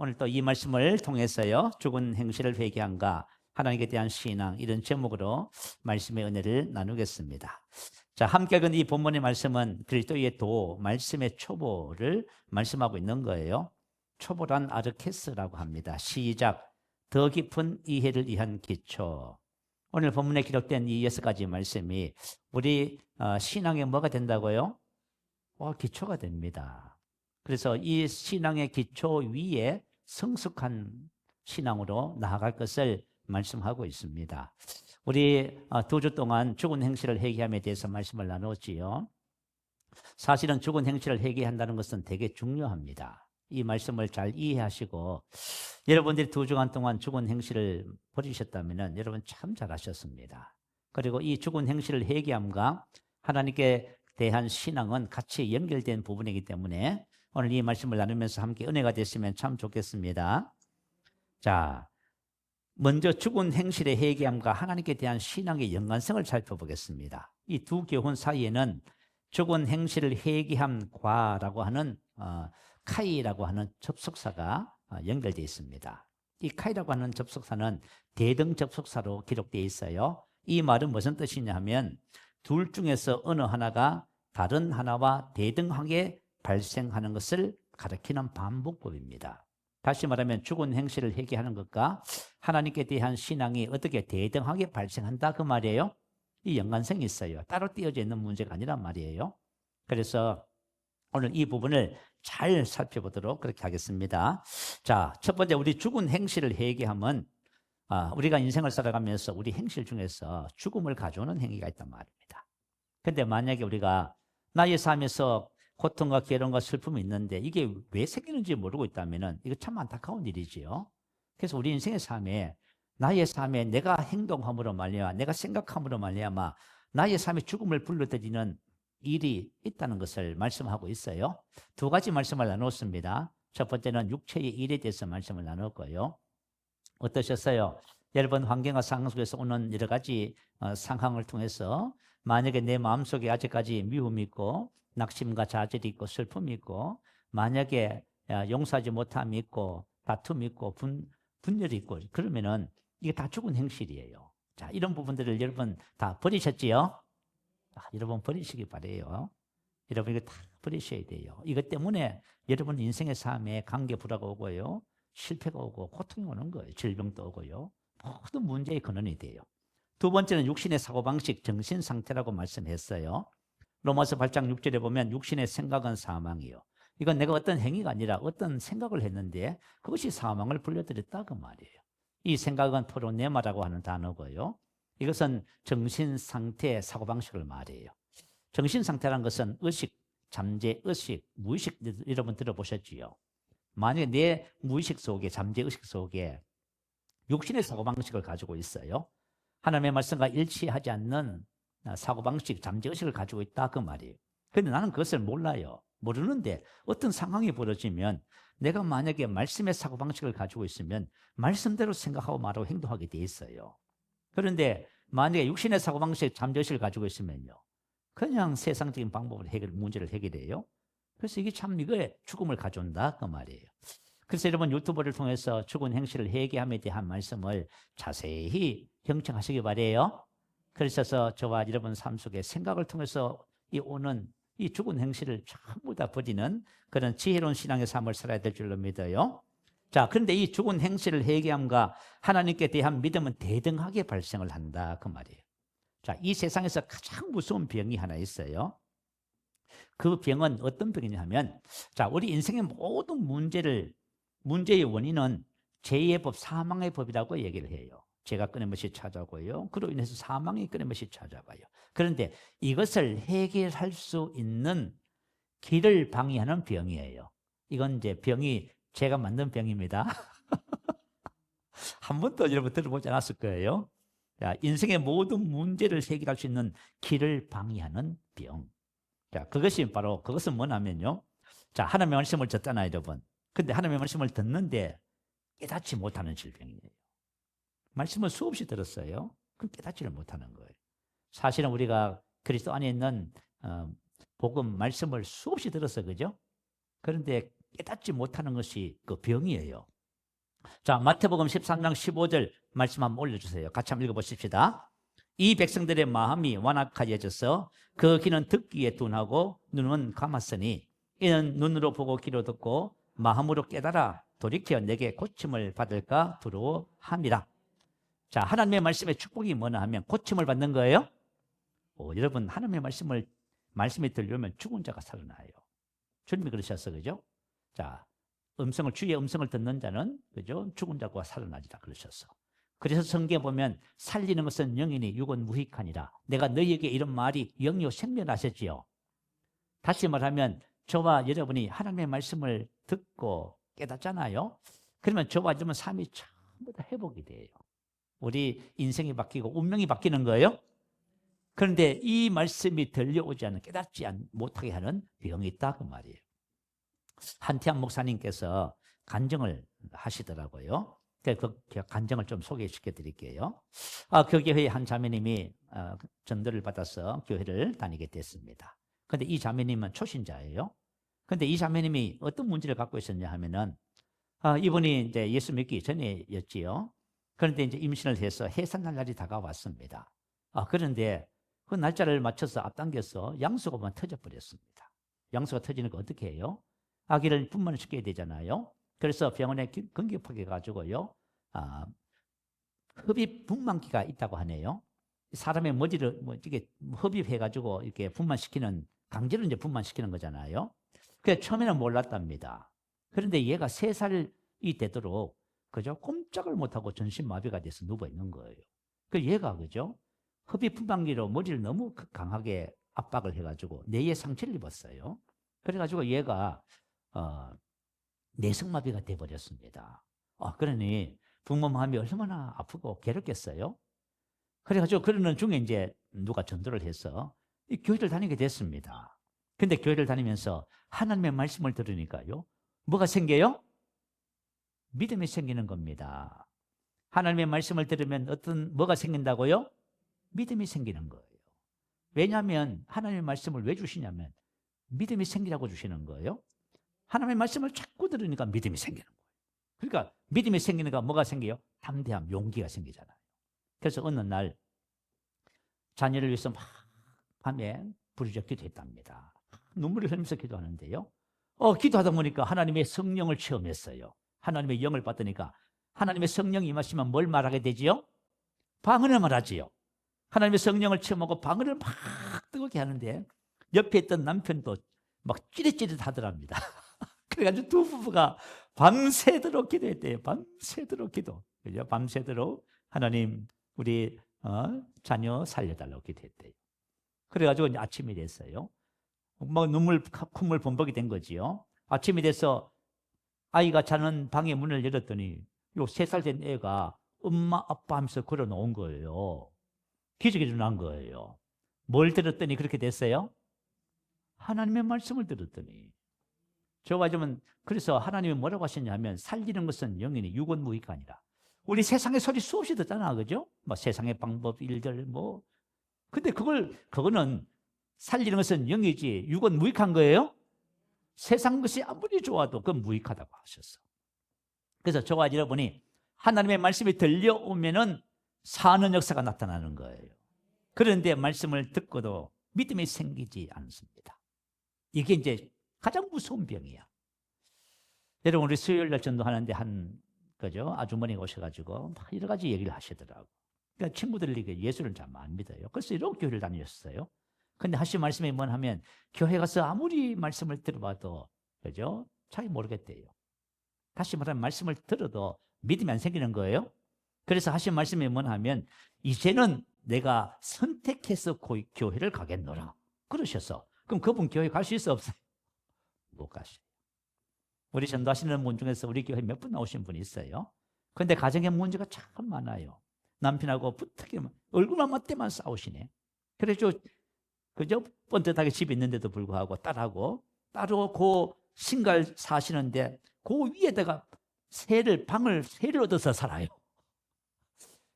오늘 또 이 말씀을 통해서요, 죽은 행실을 회개한가, 하나님께 대한 신앙, 이런 제목으로 말씀의 은혜를 나누겠습니다. 자, 함께 읽은 이 본문의 말씀은 그리스도의 도, 말씀의 초보를 말씀하고 있는 거예요. 초보란 아르케스라고 합니다. 시작, 더 깊은 이해를 위한 기초. 오늘 본문에 기록된 이 6가지 말씀이 우리 신앙에 뭐가 된다고요? 기초가 됩니다. 그래서 이 신앙의 기초 위에 성숙한 신앙으로 나아갈 것을 말씀하고 있습니다. 우리 2주 동안 죽은 행실을 회개함에 대해서 말씀을 나눴지요. 사실은 죽은 행실을 회개한다는 것은 되게 중요합니다. 이 말씀을 잘 이해하시고 여러분들이 2주간 동안 죽은 행실을 버리셨다면 여러분 참 잘하셨습니다. 그리고 이 죽은 행실을 회개함과 하나님께 대한 신앙은 같이 연결된 부분이기 때문에 오늘 이 말씀을 나누면서 함께 은혜가 됐으면 참 좋겠습니다. 자, 먼저 죽은 행실의 회개함과 하나님께 대한 신앙의 연관성을 살펴보겠습니다. 이 두 교훈 사이에는 죽은 행실을 회개함과라고 하는 카이라고 하는 접속사가 연결되어 있습니다. 이 카이라고 하는 접속사는 대등 접속사로 기록되어 있어요. 이 말은 무슨 뜻이냐 하면 둘 중에서 어느 하나가 다른 하나와 대등하게 발생하는 것을 가리키는 반복법입니다. 다시 말하면 죽은 행실을 회개하는 것과 하나님께 대한 신앙이 어떻게 대등하게 발생한다 그 말이에요. 이 연관성이 있어요. 따로 띄어져 있는 문제가 아니란 말이에요. 그래서 오늘 이 부분을 잘 살펴보도록 그렇게 하겠습니다. 자, 첫 번째 우리 죽은 행실을 회개하면 우리가 인생을 살아가면서 우리 행실 중에서 죽음을 가져오는 행위가 있단 말입니다. 근데 만약에 우리가 나의 삶에서 고통과 괴로움과 슬픔이 있는데 이게 왜 생기는지 모르고 있다면 이거 참 안타까운 일이지요. 그래서 우리 인생의 삶에 나의 삶에 내가 행동함으로 말미암아 내가 생각함으로 말미암아 나의 삶에 죽음을 불러들이는 일이 있다는 것을 말씀하고 있어요. 2가지 말씀을 나눴습니다. 첫 번째는 육체의 일에 대해서 말씀을 나눴고요. 어떠셨어요? 여러분 환경과 상황 속에서 오는 여러 가지 상황을 통해서 만약에 내 마음속에 아직까지 미움이 있고 낙심과 좌절이 있고 슬픔이 있고 만약에 용서하지 못함이 있고 다툼이 있고 분열이 있고 그러면은 이게 다 죽은 행실이에요. 자, 이런 부분들을 여러분 다 버리셨지요? 여러분 버리시기 바래요. 여러분 이거 다 버리셔야 돼요. 이것 때문에 여러분 인생의 삶에 관계 불화가 오고요. 실패가 오고 고통이 오는 거예요. 질병도 오고요. 모든 문제의 근원이 돼요. 2번째는 육신의 사고방식, 정신 상태라고 말씀했어요. 로마서 8장 6절에 보면 육신의 생각은 사망이요. 이건 내가 어떤 행위가 아니라 어떤 생각을 했는데 그것이 사망을 불러들였다 그 말이에요. 이 생각은 프로네마라고 하는 단어고요. 이것은 정신 상태, 사고방식을 말해요. 정신 상태라는 것은 의식, 잠재 의식, 무의식 여러분 들어보셨지요? 만약에 내 무의식 속에 잠재 의식 속에 육신의 사고방식을 가지고 있어요. 하나님의 말씀과 일치하지 않는 사고방식, 잠재의식을 가지고 있다 그 말이에요. 그런데 나는 그것을 몰라요. 모르는데 어떤 상황이 벌어지면 내가 만약에 말씀의 사고방식을 가지고 있으면 말씀대로 생각하고 말하고 행동하게 돼 있어요. 그런데 만약에 육신의 사고방식, 잠재의식을 가지고 있으면요. 그냥 세상적인 방법으로 문제를 해결해요. 그래서 이게 참 이거에 죽음을 가져온다 그 말이에요. 그래서 여러분 유튜브를 통해서 죽은 행실을 회개함에 대한 말씀을 자세히 경청하시기 바라요. 그래서 저와 여러분 삶 속에 생각을 통해서 오는 이 죽은 행실을 전부 다 버리는 그런 지혜로운 신앙의 삶을 살아야 될 줄로 믿어요. 자, 그런데 이 죽은 행실을 회개함과 하나님께 대한 믿음은 대등하게 발생을 한다 그 말이에요. 자, 이 세상에서 가장 무서운 병이 하나 있어요. 그 병은 어떤 병이냐 하면 자, 우리 인생의 모든 문제의 원인은 죄의 법, 사망의 법이라고 얘기를 해요. 죄가 끊임없이 찾아오고요. 그로 인해서 사망이 끊임없이 찾아와요. 그런데 이것을 해결할 수 있는 길을 방해하는 병이에요. 이건 이제 병이 제가 만든 병입니다. 한 번도 여러분 들어보지 않았을 거예요. 자, 인생의 모든 문제를 해결할 수 있는 길을 방해하는 병. 자, 그것은 뭐냐면요. 자, 하나님의 말씀을 듣잖아요, 여러분. 근데 하나님의 말씀을 듣는데 깨닫지 못하는 질병이에요. 말씀을 수없이 들었어요. 그럼 깨닫지를 못하는 거예요. 사실은 우리가 그리스도 안에 있는 복음 말씀을 수없이 들었어요, 그죠? 그런데 깨닫지 못하는 것이 그 병이에요. 자, 마태복음 13장 15절 말씀 한번 올려주세요. 같이 한번 읽어보십시다. 이 백성들의 마음이 완악하여져서 그 귀는 듣기에 둔하고 눈은 감았으니 이는 눈으로 보고 귀로 듣고 마음으로 깨달아 돌이켜 내게 고침을 받을까 두려워함이라. 자, 하나님의 말씀의 축복이 뭐냐 하면 고침을 받는 거예요. 여러분, 하나님의 말씀이 들려오면 죽은 자가 살아나요. 주님이 그러셨어, 그죠? 자, 주의 음성을 듣는 자는, 그죠? 죽은 자가 살아나리라 그러셨어. 그래서 성경에 보면 살리는 것은 영이니 육은 무익하니라. 내가 너희에게 이런 말이 영이요 생명하셨지요. 다시 말하면 저와 여러분이 하나님의 말씀을 듣고 깨닫잖아요. 그러면 저와 여러분 삶이 전부 다 회복이 돼요. 우리 인생이 바뀌고 운명이 바뀌는 거예요. 그런데 이 말씀이 들려오지 않는, 깨닫지 못하게 하는 병이 있다 그 말이에요. 한태양 목사님께서 간증을 하시더라고요. 그 간증을 좀 소개시켜 드릴게요. 그 교회의 한 자매님이 전도를 받아서 교회를 다니게 됐습니다. 그런데 이 자매님은 초신자예요. 그런데 이 자매님이 어떤 문제를 갖고 있었냐 하면은 이분이 이제 예수 믿기 전에였지요. 그런데 이제 임신을 해서 해산날 날이 다가왔습니다. 그런데 그 날짜를 맞춰서 앞당겨서 양수가 터져버렸습니다. 양수가 터지니까 어떻게 해요? 아기를 분만을 시켜야 되잖아요. 그래서 병원에 긴급하게 가지고요. 흡입 분만기가 있다고 하네요. 사람의 머리를 이게 흡입해가지고 이렇게 분만시키는, 강제로 이제 분만시키는 거잖아요. 그래서 처음에는 몰랐답니다. 그런데 얘가 3살이 되도록 그죠? 꼼짝을 못하고 전신마비가 돼서 누워 있는 거예요. 그 얘가 그죠? 흡입 분만기로 머리를 너무 강하게 압박을 해가지고 뇌에 상처를 입었어요. 그래가지고 얘가 내성마비가 돼버렸습니다. 그러니 부모 마음이 얼마나 아프고 괴롭겠어요? 그래가지고 그러는 중에 이제 누가 전도를 해서 이 교회를 다니게 됐습니다. 근데 교회를 다니면서 하나님의 말씀을 들으니까요. 뭐가 생겨요? 믿음이 생기는 겁니다. 하나님의 말씀을 들으면 뭐가 생긴다고요? 믿음이 생기는 거예요. 왜냐하면 하나님의 말씀을 왜 주시냐면 믿음이 생기라고 주시는 거예요. 하나님의 말씀을 자꾸 들으니까 믿음이 생기는 거예요. 그러니까 믿음이 생기니까 뭐가 생겨요? 담대함, 용기가 생기잖아요. 그래서 어느 날 자녀를 위해서 막 밤에 부르짖어 기도했답니다. 눈물을 흘리면서 기도하는데요. 기도하다 보니까 하나님의 성령을 체험했어요. 하나님의 영을 받으니까 하나님의 성령이 임하시면 뭘 말하게 되지요? 방언을 말하지요. 하나님의 성령을 체험하고 방언을 막 뜨겁게 하는데 옆에 있던 남편도 막 찌릿찌릿 하더랍니다. 그래가지고 두 부부가 밤새도록 기도했대요. 밤새도록 기도. 그죠? 밤새도록 하나님 우리 자녀 살려달라고 기도했대요. 그래가지고 이제 아침이 됐어요. 막 콧물 범벅이 된 거지요. 아침이 돼서 아이가 자는 방의 문을 열었더니 요 3살 된 애가 엄마 아빠 하면서 걸어 놓은 거예요. 기적이 일어난 거예요. 뭘 들었더니 그렇게 됐어요? 하나님의 말씀을 들었더니. 저와 좀 그래서 하나님이 뭐라고 하셨냐면 살리는 것은 영이니 육은 무익가 아니라. 우리 세상의 소리 수없이 듣잖아, 그죠? 뭐 세상의 방법, 일들 뭐. 근데 그거는 살리는 것은 영이지 육은 무익한 거예요? 세상 것이 아무리 좋아도 그건 무익하다고 하셨어. 그래서 저와 여러분이 하나님의 말씀이 들려오면은 사는 역사가 나타나는 거예요. 그런데 말씀을 듣고도 믿음이 생기지 않습니다. 이게 이제 가장 무서운 병이야. 여러분 우리 수요일 날 전도하는데 그죠? 아주머니가 오셔가지고 여러 가지 얘기를 하시더라고. 그러니까 친구들이 예수를 잘 안 믿어요. 그래서 이런 교회를 다녔어요. 근데 하신 말씀이 뭐냐 하면 교회 가서 아무리 말씀을 들어봐도 그죠? 잘 모르겠대요. 다시 말하면 말씀을 들어도 믿음이 안 생기는 거예요. 그래서 하신 말씀이 뭐냐 하면 이제는 내가 선택해서 교회를 가겠노라 그러셨어. 그럼 그분 교회 갈 수 있어 없어요? 못 가셔요. 우리 전도하시는 분 중에서 우리 교회 몇 분 나오신 분이 있어요. 그런데 가정에 문제가 참 많아요. 남편하고 얼굴만 맞대만 싸우시네. 그래서 그죠? 번듯하게 집에 있는데도 불구하고 딸하고 따로 그 신갈 사시는데 그 위에다가 방을 세를 얻어서 살아요.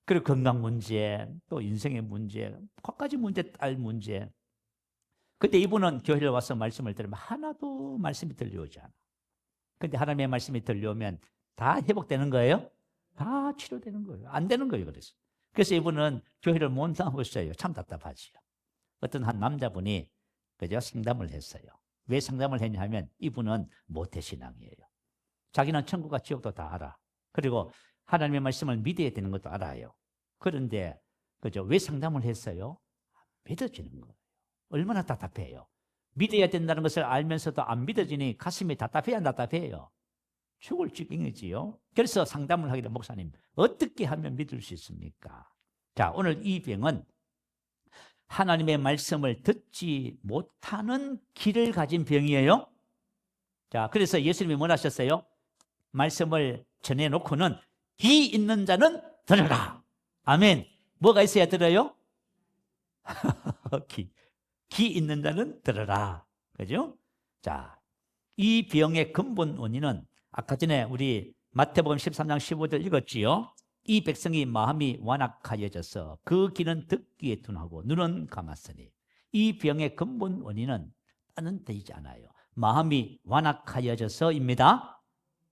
그리고 건강 문제, 또 인생의 문제, 갖가지 문제, 딸 문제. 근데 이분은 교회를 와서 말씀을 들으면 하나도 말씀이 들려오지 않아. 근데 하나님의 말씀이 들려오면 다 회복되는 거예요? 다 치료되는 거예요. 안 되는 거예요. 그래서 이분은 교회를 못 나오고 있어요. 참 답답하지요. 어떤 한 남자분이 그죠? 상담을 했어요. 왜 상담을 했냐 하면 이분은 모태신앙이에요. 자기는 천국과 지옥도 다 알아. 그리고 하나님의 말씀을 믿어야 되는 것도 알아요. 그런데 그죠? 왜 상담을 했어요? 믿어지는 거예요. 얼마나 답답해요. 믿어야 된다는 것을 알면서도 안 믿어지니 가슴이 답답해야 안 답답해요. 죽을 지경이지요. 그래서 상담을 하기로 목사님 어떻게 하면 믿을 수 있습니까? 자, 오늘 이 병은 하나님의 말씀을 듣지 못하는 길을 가진 병이에요. 자, 그래서 예수님이 뭘 하셨어요? 말씀을 전해놓고는 귀 있는 자는 들어라. 아멘. 뭐가 있어야 들어요? 귀 있는 자는 들어라. 그죠? 자, 이 병의 근본 원인은 아까 전에 우리 마태복음 13장 15절 읽었지요? 이 백성이 마음이 완악하여져서 그 귀는 듣기에 둔하고 눈은 감았으니 이 병의 근본 원인은 다른 데이지 않아요. 마음이 완악하여져서입니다.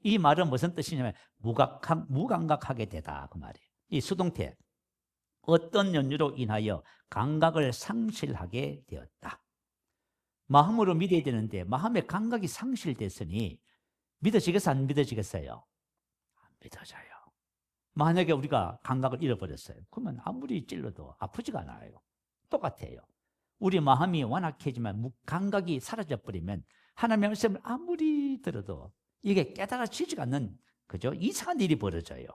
이 말은 무슨 뜻이냐면 무감각하게 되다 그 말이에요. 이 수동태 어떤 연유로 인하여 감각을 상실하게 되었다. 마음으로 믿어야 되는데 마음의 감각이 상실됐으니 믿어지겠어 안 믿어지겠어요? 안 믿어져요. 만약에 우리가 감각을 잃어버렸어요. 그러면 아무리 찔러도 아프지가 않아요. 똑같아요. 우리 마음이 완악해지만 감각이 사라져버리면 하나님의 말씀을 아무리 들어도 이게 깨달아지지가 않는 그죠? 이상한 일이 벌어져요.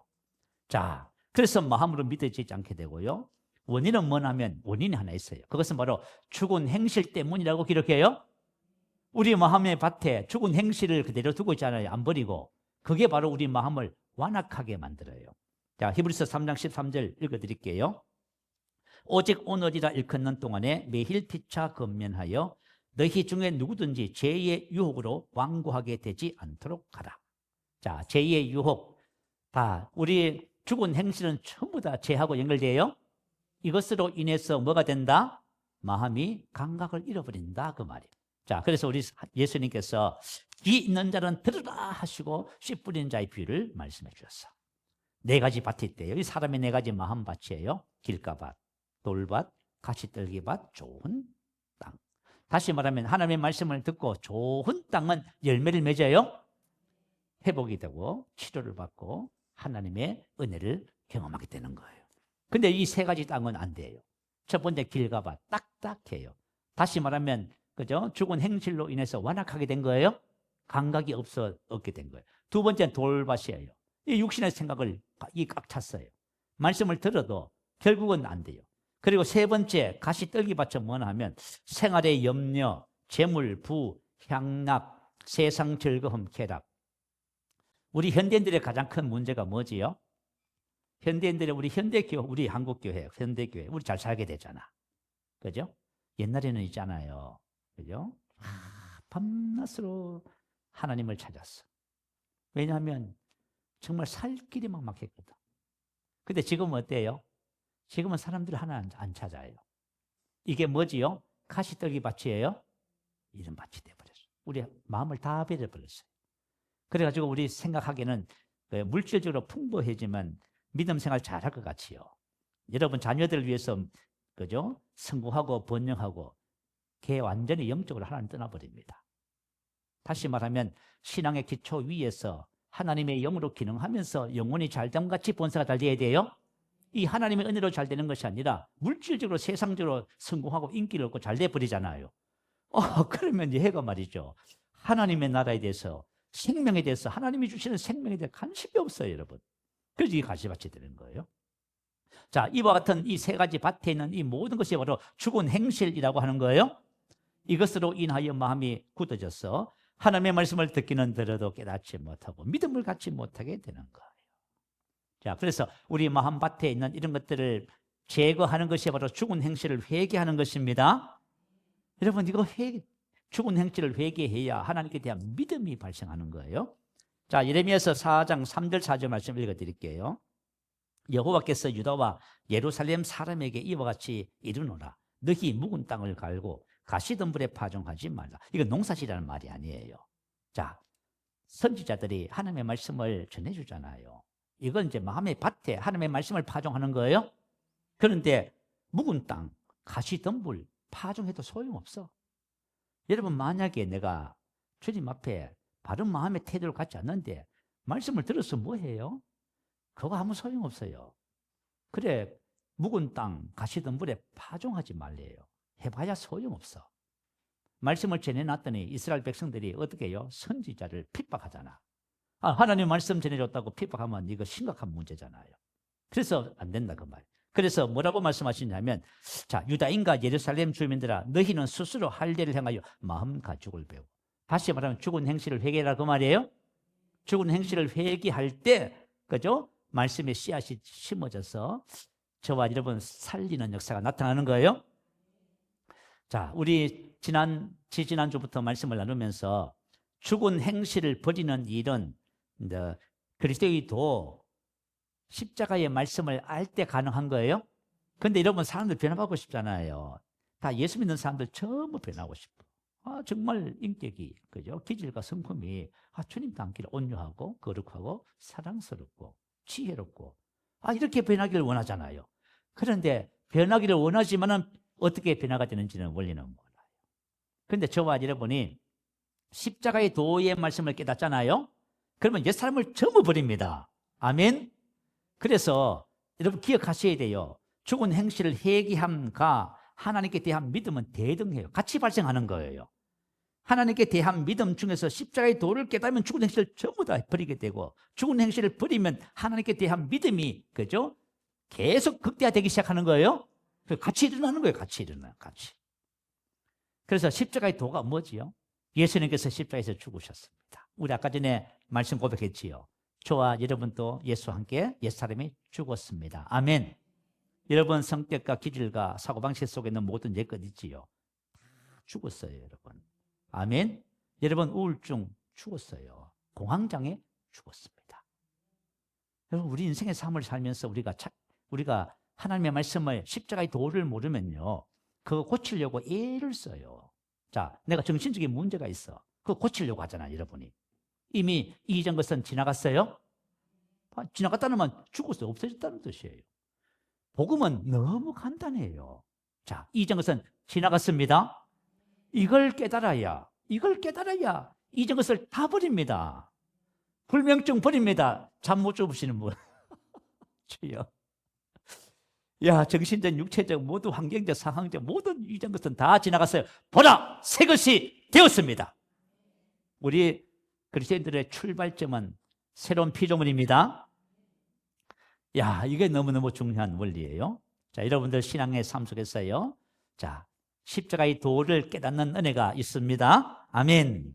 자, 그래서 마음으로 믿어지지 않게 되고요. 원인은 뭐냐면 원인이 하나 있어요. 그것은 바로 죽은 행실 때문이라고 기록해요. 우리 마음의 밭에 죽은 행실을 그대로 두고 있잖아요. 안 버리고. 그게 바로 우리 마음을 완악하게 만들어요. 자, 히브리서 3장 13절 읽어드릴게요. 오직 오늘이라 일컫는 동안에 매일 피차 건면하여 너희 중에 누구든지 죄의 유혹으로 완고하게 되지 않도록 하라. 자, 죄의 유혹. 다 우리 죽은 행실은 전부 다 죄하고 연결돼요. 이것으로 인해서 뭐가 된다? 마음이 감각을 잃어버린다 그 말이에요. 자, 그래서 우리 예수님께서 귀 있는 자는 들으라 하시고 씨 뿌리는 자의 비유를 말씀해 주셨어. 네 가지 밭이 있대요. 이 사람의 네 가지 마음 밭이에요. 길가밭, 돌밭, 가시떨기밭, 좋은 땅. 다시 말하면 하나님의 말씀을 듣고 좋은 땅은 열매를 맺어요. 회복이 되고 치료를 받고 하나님의 은혜를 경험하게 되는 거예요. 근데 이 세 가지 땅은 안 돼요. 첫 번째 길가밭, 딱딱해요. 다시 말하면 그죠? 죽은 행실로 인해서 완악하게 된 거예요. 감각이 없게 된 거예요. 두 번째는 돌밭이에요. 이 육신의 생각을 꽉 찼어요. 말씀을 들어도 결국은 안 돼요. 그리고 세 번째 가시떨기밭은 뭐냐 하면 생활의 염려, 재물, 부, 향락, 세상 즐거움, 쾌락. 우리 현대인들의 가장 큰 문제가 뭐지요? 현대인들의 우리 현대교회, 우리 한국교회, 현대교회, 우리 잘 살게 되잖아. 그죠? 옛날에는 있잖아요. 그죠? 밤낮으로 하나님을 찾았어. 왜냐하면 정말 살 길이 막 막혔거든. 근데 지금은 어때요? 지금은 사람들이 하나 안 찾아요. 이게 뭐지요? 가시떨기 밭이에요? 이런 밭이 돼버렸어요. 우리 마음을 다 버려버렸어요. 그래가지고 우리 생각하기에는 물질적으로 풍부해지면 믿음 생활 잘할 것 같지요. 여러분 자녀들을 위해서 그죠? 성공하고 번영하고 걔 완전히 영적으로 하나님 떠나버립니다. 다시 말하면 신앙의 기초 위에서 하나님의 영으로 기능하면서 영혼이 잘됨 같이 본사가 잘 돼야 돼요. 이 하나님의 은혜로 잘 되는 것이 아니라 물질적으로 세상적으로 성공하고 인기를 얻고 잘 돼버리잖아요. 그러면 얘가 말이죠. 하나님의 나라에 대해서 생명에 대해서 하나님이 주시는 생명에 대해 관심이 없어요, 여러분. 그래서 이게 가시밭이 되는 거예요. 자, 이와 같은 이 세 가지 밭에 있는 이 모든 것이 바로 죽은 행실이라고 하는 거예요. 이것으로 인하여 마음이 굳어져서 하나님의 말씀을 듣기는 들어도 깨닫지 못하고 믿음을 갖지 못하게 되는 거예요. 자, 그래서 우리 마음밭에 있는 이런 것들을 제거하는 것이 바로 죽은 행실을 회개하는 것입니다. 여러분, 이거 죽은 행실을 회개해야 하나님께 대한 믿음이 발생하는 거예요. 자, 예레미야서 4장 3절 4절 말씀 읽어드릴게요. 여호와께서 유다와 예루살렘 사람에게 이와 같이 이르노라. 너희 묵은 땅을 갈고 가시덤불에 파종하지 말라. 이건 농사지라는 말이 아니에요. 자, 선지자들이 하나님의 말씀을 전해주잖아요. 이건 이제 마음의 밭에 하나님의 말씀을 파종하는 거예요. 그런데 묵은 땅, 가시덤불 파종해도 소용없어. 여러분, 만약에 내가 주님 앞에 바른 마음의 태도를 갖지 않는데 말씀을 들어서 뭐 해요? 그거 아무 소용없어요. 그래, 묵은 땅, 가시덤불에 파종하지 말래요. 해봐야 소용없어. 말씀을 전해놨더니 이스라엘 백성들이 어떻게 해요? 선지자를 핍박하잖아. 하나님 말씀 전해줬다고 핍박하면 이거 심각한 문제잖아요. 그래서 안 된다 그 말. 그래서 뭐라고 말씀하시냐면, 자, 유다인과 예루살렘 주민들아, 너희는 스스로 할 일을 행하여 마음 가죽을 배워. 다시 말하면 죽은 행실을 회개하라 그 말이에요. 죽은 행실을 회개할 때, 그죠? 말씀의 씨앗이 심어져서 저와 여러분 살리는 역사가 나타나는 거예요. 자, 우리 지난주부터 말씀을 나누면서 죽은 행실을 버리는 일은 그리스도인도 십자가의 말씀을 알 때 가능한 거예요. 그런데 여러분, 사람들 변화받고 싶잖아요. 다 예수 믿는 사람들 전부 변하고 싶어. 정말 인격이, 그죠? 기질과 성품이 주님 닮기를 온유하고 거룩하고 사랑스럽고 지혜롭고 이렇게 변하기를 원하잖아요. 그런데 변하기를 원하지만은 어떻게 변화가 되는지는 원리는 몰라요. 그런데 저와 여러분이 십자가의 도의 말씀을 깨닫잖아요. 그러면 옛사람을 전부 버립니다. 아멘. 그래서 여러분 기억하셔야 돼요. 죽은 행실을 회개함과 하나님께 대한 믿음은 대등해요. 같이 발생하는 거예요. 하나님께 대한 믿음 중에서 십자가의 도를 깨달으면 죽은 행실을 전부 다 버리게 되고, 죽은 행실을 버리면 하나님께 대한 믿음이, 그죠? 계속 극대화되기 시작하는 거예요. 같이 일어나는 거예요. 같이 일어나요. 같이. 그래서 십자가의 도가 뭐지요? 예수님께서 십자가에서 죽으셨습니다. 우리 아까 전에 말씀 고백했지요. 저와 여러분도 예수와 함께 옛사람이 죽었습니다. 아멘. 여러분 성격과 기질과 사고방식 속에 있는 모든 옛것 있지요. 죽었어요, 여러분. 아멘. 여러분 우울증 죽었어요. 공황장애 죽었습니다. 여러분, 우리 인생의 삶을 살면서 우리가 하나님의 말씀을, 십자가의 도를 모르면요, 그거 고치려고 애를 써요. 자, 내가 정신적인 문제가 있어. 그거 고치려고 하잖아요, 여러분이. 이미 이전 것은 지나갔어요? 지나갔다는 말 죽었어요. 없어졌다는 뜻이에요. 복음은 너무 간단해요. 자, 이전 것은 지나갔습니다. 이걸 깨달아야 이전 것을 다 버립니다. 불면증 버립니다. 잠 못 주무시는 분. 주여. 야, 정신적, 육체적, 모두 환경적, 상황적 모든 이전 것은 다 지나갔어요. 보라, 새 것이 되었습니다. 우리 그리스도인들의 출발점은 새로운 피조물입니다. 야, 이게 너무너무 중요한 원리예요. 자, 여러분들 신앙의 삶 속에서요, 자, 십자가의 도를 깨닫는 은혜가 있습니다. 아멘.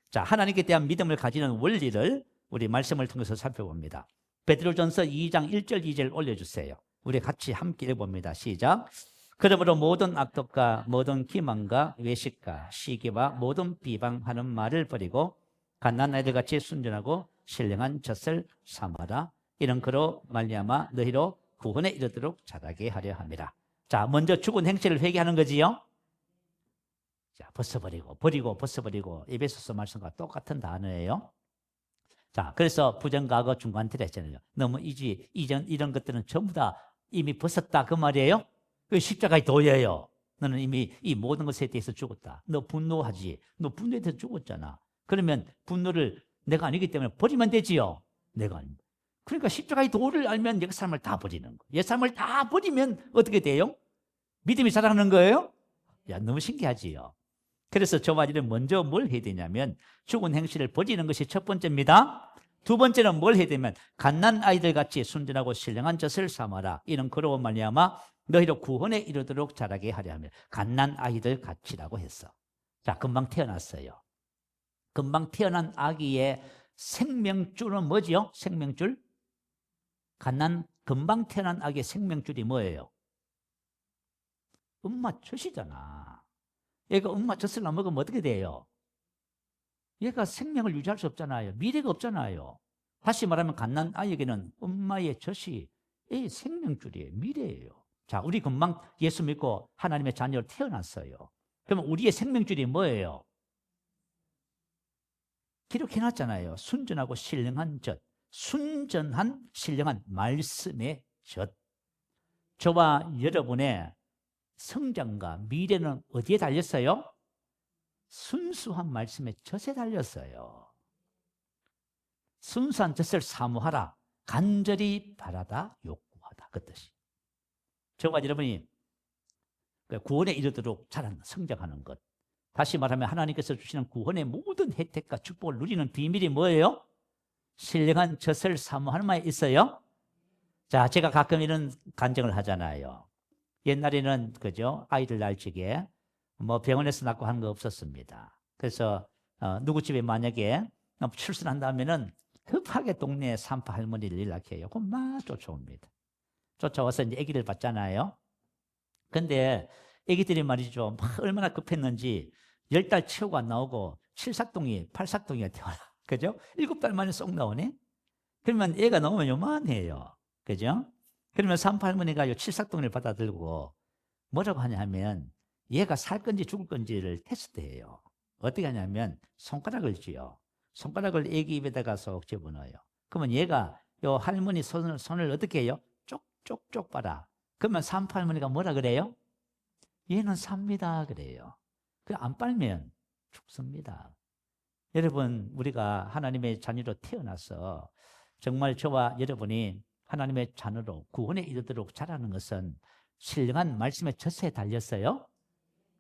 자, 하나님께 대한 믿음을 가지는 원리를 우리 말씀을 통해서 살펴봅니다. 베드로전서 2장 1절 2절 올려주세요. 우리 같이 함께 읽어봅니다. 시작. 그러므로 모든 악독과 모든 기만과 외식과 시기와 모든 비방하는 말을 버리고 갓난 아이들같이 순전하고 신령한 젖을 삼아라. 이는 그로 말미암아 너희로 구원에 이르도록 자라게 하려 함이라. 자, 먼저 죽은 행실을 회개하는 거지요. 자, 버리고 벗어버리고 에베소서 말씀과 똑같은 단어예요. 자, 그래서 부정과거 중간들이 했잖아요. 너무 이전 이런 것들은 전부 다 이미 벗었다 그 말이에요. 그 십자가의 도예요. 너는 이미 이 모든 것에 대해서 죽었다. 너 분노하지. 너 분노에 대해서 죽었잖아. 그러면 분노를 내가 아니기 때문에 버리면 되지요. 내가 아닙니다. 그러니까 십자가의 도를 알면 옛사람을 다 버리는 거예요. 옛사람을 다 버리면 어떻게 돼요? 믿음이 자라는 거예요? 야, 너무 신기하지요. 그래서 저와 여러분 먼저 뭘 해야 되냐면 죽은 행실을 버리는 것이 첫 번째입니다. 두 번째는 뭘 해야 되면 갓난 아이들같이 순전하고 신령한 젖을 삼아라. 이는 그로 말미암아 너희로 구원에 이르도록 자라게 하려 하며, 갓난 아이들 같이라고 했어. 자, 금방 태어났어요. 금방 태어난 아기의 생명줄은 뭐지요? 생명줄? 금방 태어난 아기의 생명줄이 뭐예요? 엄마 젖이잖아. 얘가 엄마 젖을 안 먹으면 어떻게 돼요? 얘가 생명을 유지할 수 없잖아요. 미래가 없잖아요. 다시 말하면 갓난 아이에게는 엄마의 젖이 생명줄이에요. 미래예요. 자, 우리 금방 예수 믿고 하나님의 자녀로 태어났어요. 그러면 우리의 생명줄이 뭐예요? 기록해놨잖아요. 순전하고 신령한 젖. 순전한 신령한 말씀의 젖. 저와 여러분의 성장과 미래는 어디에 달렸어요? 순수한 말씀의 젖에 달렸어요. 순수한 젖을 사모하라. 간절히 바라다 욕구하다. 그 뜻이. 저와 여러분이 구원에 이르도록 자라는 성장하는 것. 다시 말하면 하나님께서 주시는 구원의 모든 혜택과 축복을 누리는 비밀이 뭐예요? 신령한 젖을 사모하는 마에 있어요. 자, 제가 가끔 이런 간증을 하잖아요. 옛날에는 그죠? 아이들 낳을 적에 뭐 병원에서 낳고 하는 거 없었습니다. 그래서 누구 집에 만약에 출산한다면은 급하게 동네 산파 할머니를 연락해요. 그럼 막 쫓아옵니다. 쫓아와서 이제 아기를 봤잖아요. 근데 아기들이 말이죠. 막 얼마나 급했는지 10달 채우고 안 나오고 7삭동이 8삭동이가 태어나. 그죠? 7달 만에 쏙 나오네. 그러면 애가 나오면 요만해요. 그죠? 그러면 산파 할머니가 요 7삭동을 받아들고 뭐라고 하냐면 얘가 살 건지 죽을 건지를 테스트해요. 어떻게 하냐면 손가락을 쥐요. 손가락을 애기 입에다가 쏙 집어넣어요. 그러면 얘가 요 할머니 손을 어떻게 해요? 쪽쪽쪽 빨아. 그러면 산파 할머니가 뭐라 그래요? 얘는 삽니다 그래요. 그 안 빨면 죽습니다. 여러분, 우리가 하나님의 자녀로 태어나서 정말 저와 여러분이 하나님의 자녀로 구원에 이르도록 자라는 것은 신령한 말씀의 젖에 달렸어요.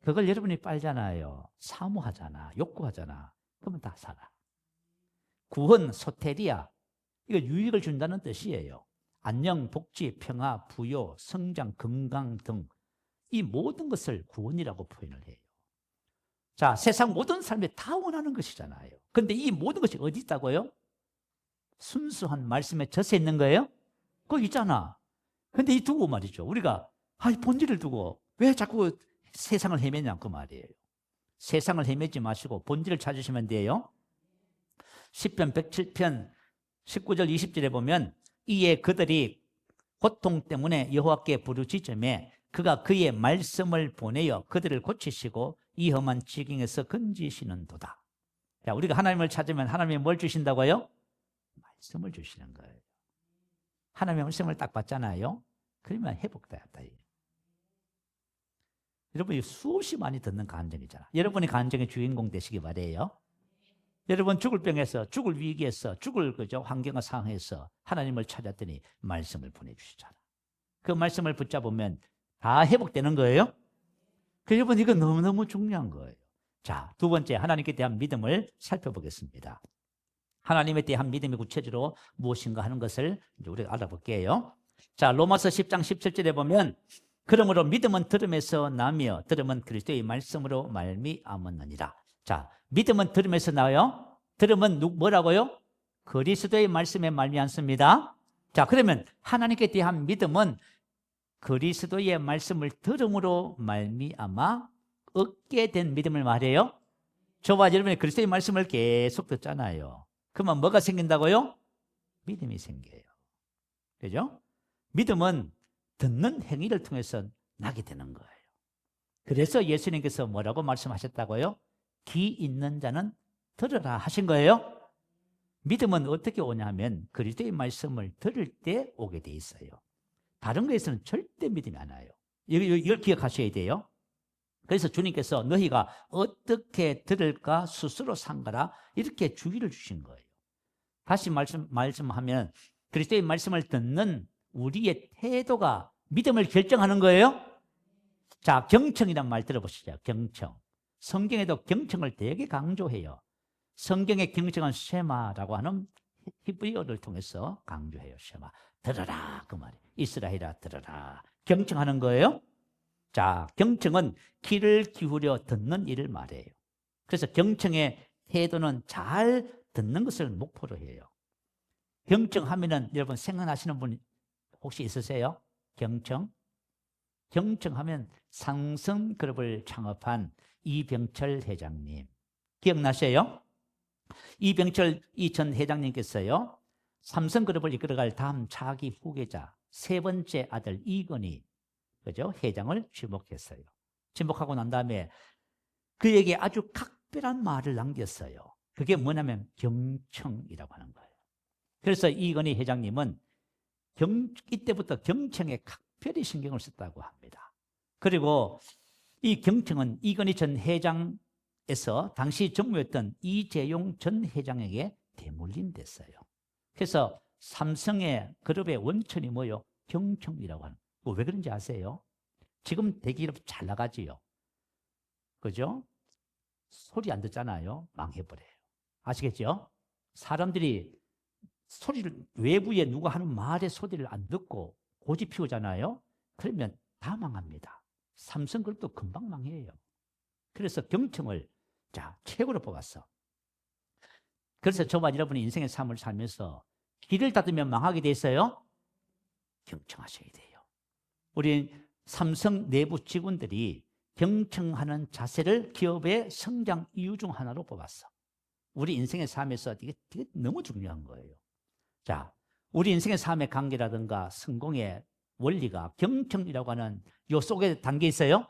그걸 여러분이 빨잖아요. 사모하잖아. 욕구하잖아. 그러면 다 살아. 구원, 소테리아, 이거 유익을 준다는 뜻이에요. 안녕, 복지, 평화, 부요, 성장, 건강 등 이 모든 것을 구원이라고 표현을 해요. 자, 세상 모든 사람이 다 원하는 것이잖아요. 그런데 이 모든 것이 어디 있다고요? 순수한 말씀의 젖에 있는 거예요? 그거 있잖아. 근데 이 두고 말이죠. 우리가 본질을 두고 왜 자꾸 세상을 헤매냐 그 말이에요. 세상을 헤매지 마시고 본질을 찾으시면 돼요. 시편 107편 19절 20절에 보면 이에 그들이 고통 때문에 여호와께 부르짖음에 그가 그의 말씀을 보내어 그들을 고치시고 이 험한 지경에서 건지시는도다. 자, 우리가 하나님을 찾으면 하나님이 뭘 주신다고요? 말씀을 주시는 거예요. 하나님의 말씀을 딱 받잖아요. 그러면 회복되었다. 여러분이 수없이 많이 듣는 간증이잖아. 여러분이 간증의 주인공 되시기 바래요. 여러분 죽을 병에서, 죽을 위기에서, 죽을 그죠 환경과 상황에서 하나님을 찾았더니 말씀을 보내주시잖아. 그 말씀을 붙잡으면 다 회복되는 거예요. 여러분 이거 너무너무 중요한 거예요. 자, 두 번째 하나님께 대한 믿음을 살펴보겠습니다. 하나님에 대한 믿음이 구체적으로 무엇인가 하는 것을 이제 우리가 알아볼게요. 자, 로마서 10장 17절에 보면 그러므로 믿음은 들음에서 나며 들음은 그리스도의 말씀으로 말미암았느니라. 자, 믿음은 들음에서 나요. 들음은 뭐라고요? 그리스도의 말씀에 말미암습니다. 자, 그러면 하나님께 대한 믿음은 그리스도의 말씀을 들음으로 말미암아 얻게 된 믿음을 말해요. 저와 여러분이 그리스도의 말씀을 계속 듣잖아요. 그러면 뭐가 생긴다고요? 믿음이 생겨요. 그죠? 믿음은 듣는 행위를 통해서 나게 되는 거예요. 그래서 예수님께서 뭐라고 말씀하셨다고요? 귀 있는 자는 들으라 하신 거예요. 믿음은 어떻게 오냐면 그리스도의 말씀을 들을 때 오게 돼 있어요. 다른 것에서는 절대 믿음이 안 와요. 이걸 기억하셔야 돼요. 그래서 주님께서 너희가 어떻게 들을까 스스로 삼가라 이렇게 주의를 주신 거예요. 다시 말씀하면 그리스도의 말씀을 듣는 우리의 태도가 믿음을 결정하는 거예요. 자, 경청이란 말 들어보시죠. 경청. 성경에도 경청을 되게 강조해요. 성경의 경청은 쉐마라고 하는 히브리어를 통해서 강조해요. 쉐마. 들어라 그 말이에요. 이스라엘아 들어라. 경청하는 거예요. 자, 경청은 귀를 기울여 듣는 일을 말해요. 그래서 경청의 태도는 잘 듣는 것을 목표로 해요. 경청하면은 여러분 생각나시는 분 혹시 있으세요? 경청? 경청하면 상성그룹을 창업한 이병철 회장님 기억나세요? 이병철 전 회장님께서요 삼성그룹을 이끌어갈 다음 차기 후계자 세 번째 아들 이건희 그죠? 회장을 지목했어요. 지목하고 난 다음에 그에게 아주 각별한 말을 남겼어요. 그게 뭐냐면 경청이라고 하는 거예요. 그래서 이건희 회장님은 이때부터 경청에 각별히 신경을 썼다고 합니다. 그리고 이 경청은 이건희 전 회장에서 당시 전무였던 이재용 전 회장에게 대물림됐어요. 그래서 삼성의 그룹의 원천이 뭐예요? 경청이라고 하는 거예요. 왜 그런지 아세요? 지금 대기업 잘 나가지요. 그죠? 소리 안 듣잖아요. 망해버려요. 아시겠죠? 사람들이 소리를, 외부에 누가 하는 말의 소리를 안 듣고 고집 피우잖아요. 그러면 다 망합니다. 삼성그룹도 금방 망해요. 그래서 경청을 최고로 뽑았어. 그래서 저와 여러분이 인생의 삶을 살면서 길을 닫으면 망하게 돼 있어요. 경청하셔야 돼요. 우리 삼성 내부 직원들이 경청하는 자세를 기업의 성장 이유 중 하나로 뽑았어. 우리 인생의 삶에서 이게 너무 중요한 거예요. 자, 우리 인생의 삶의 관계라든가 성공의 원리가 경청이라고 하는 요 속에 담겨 있어요.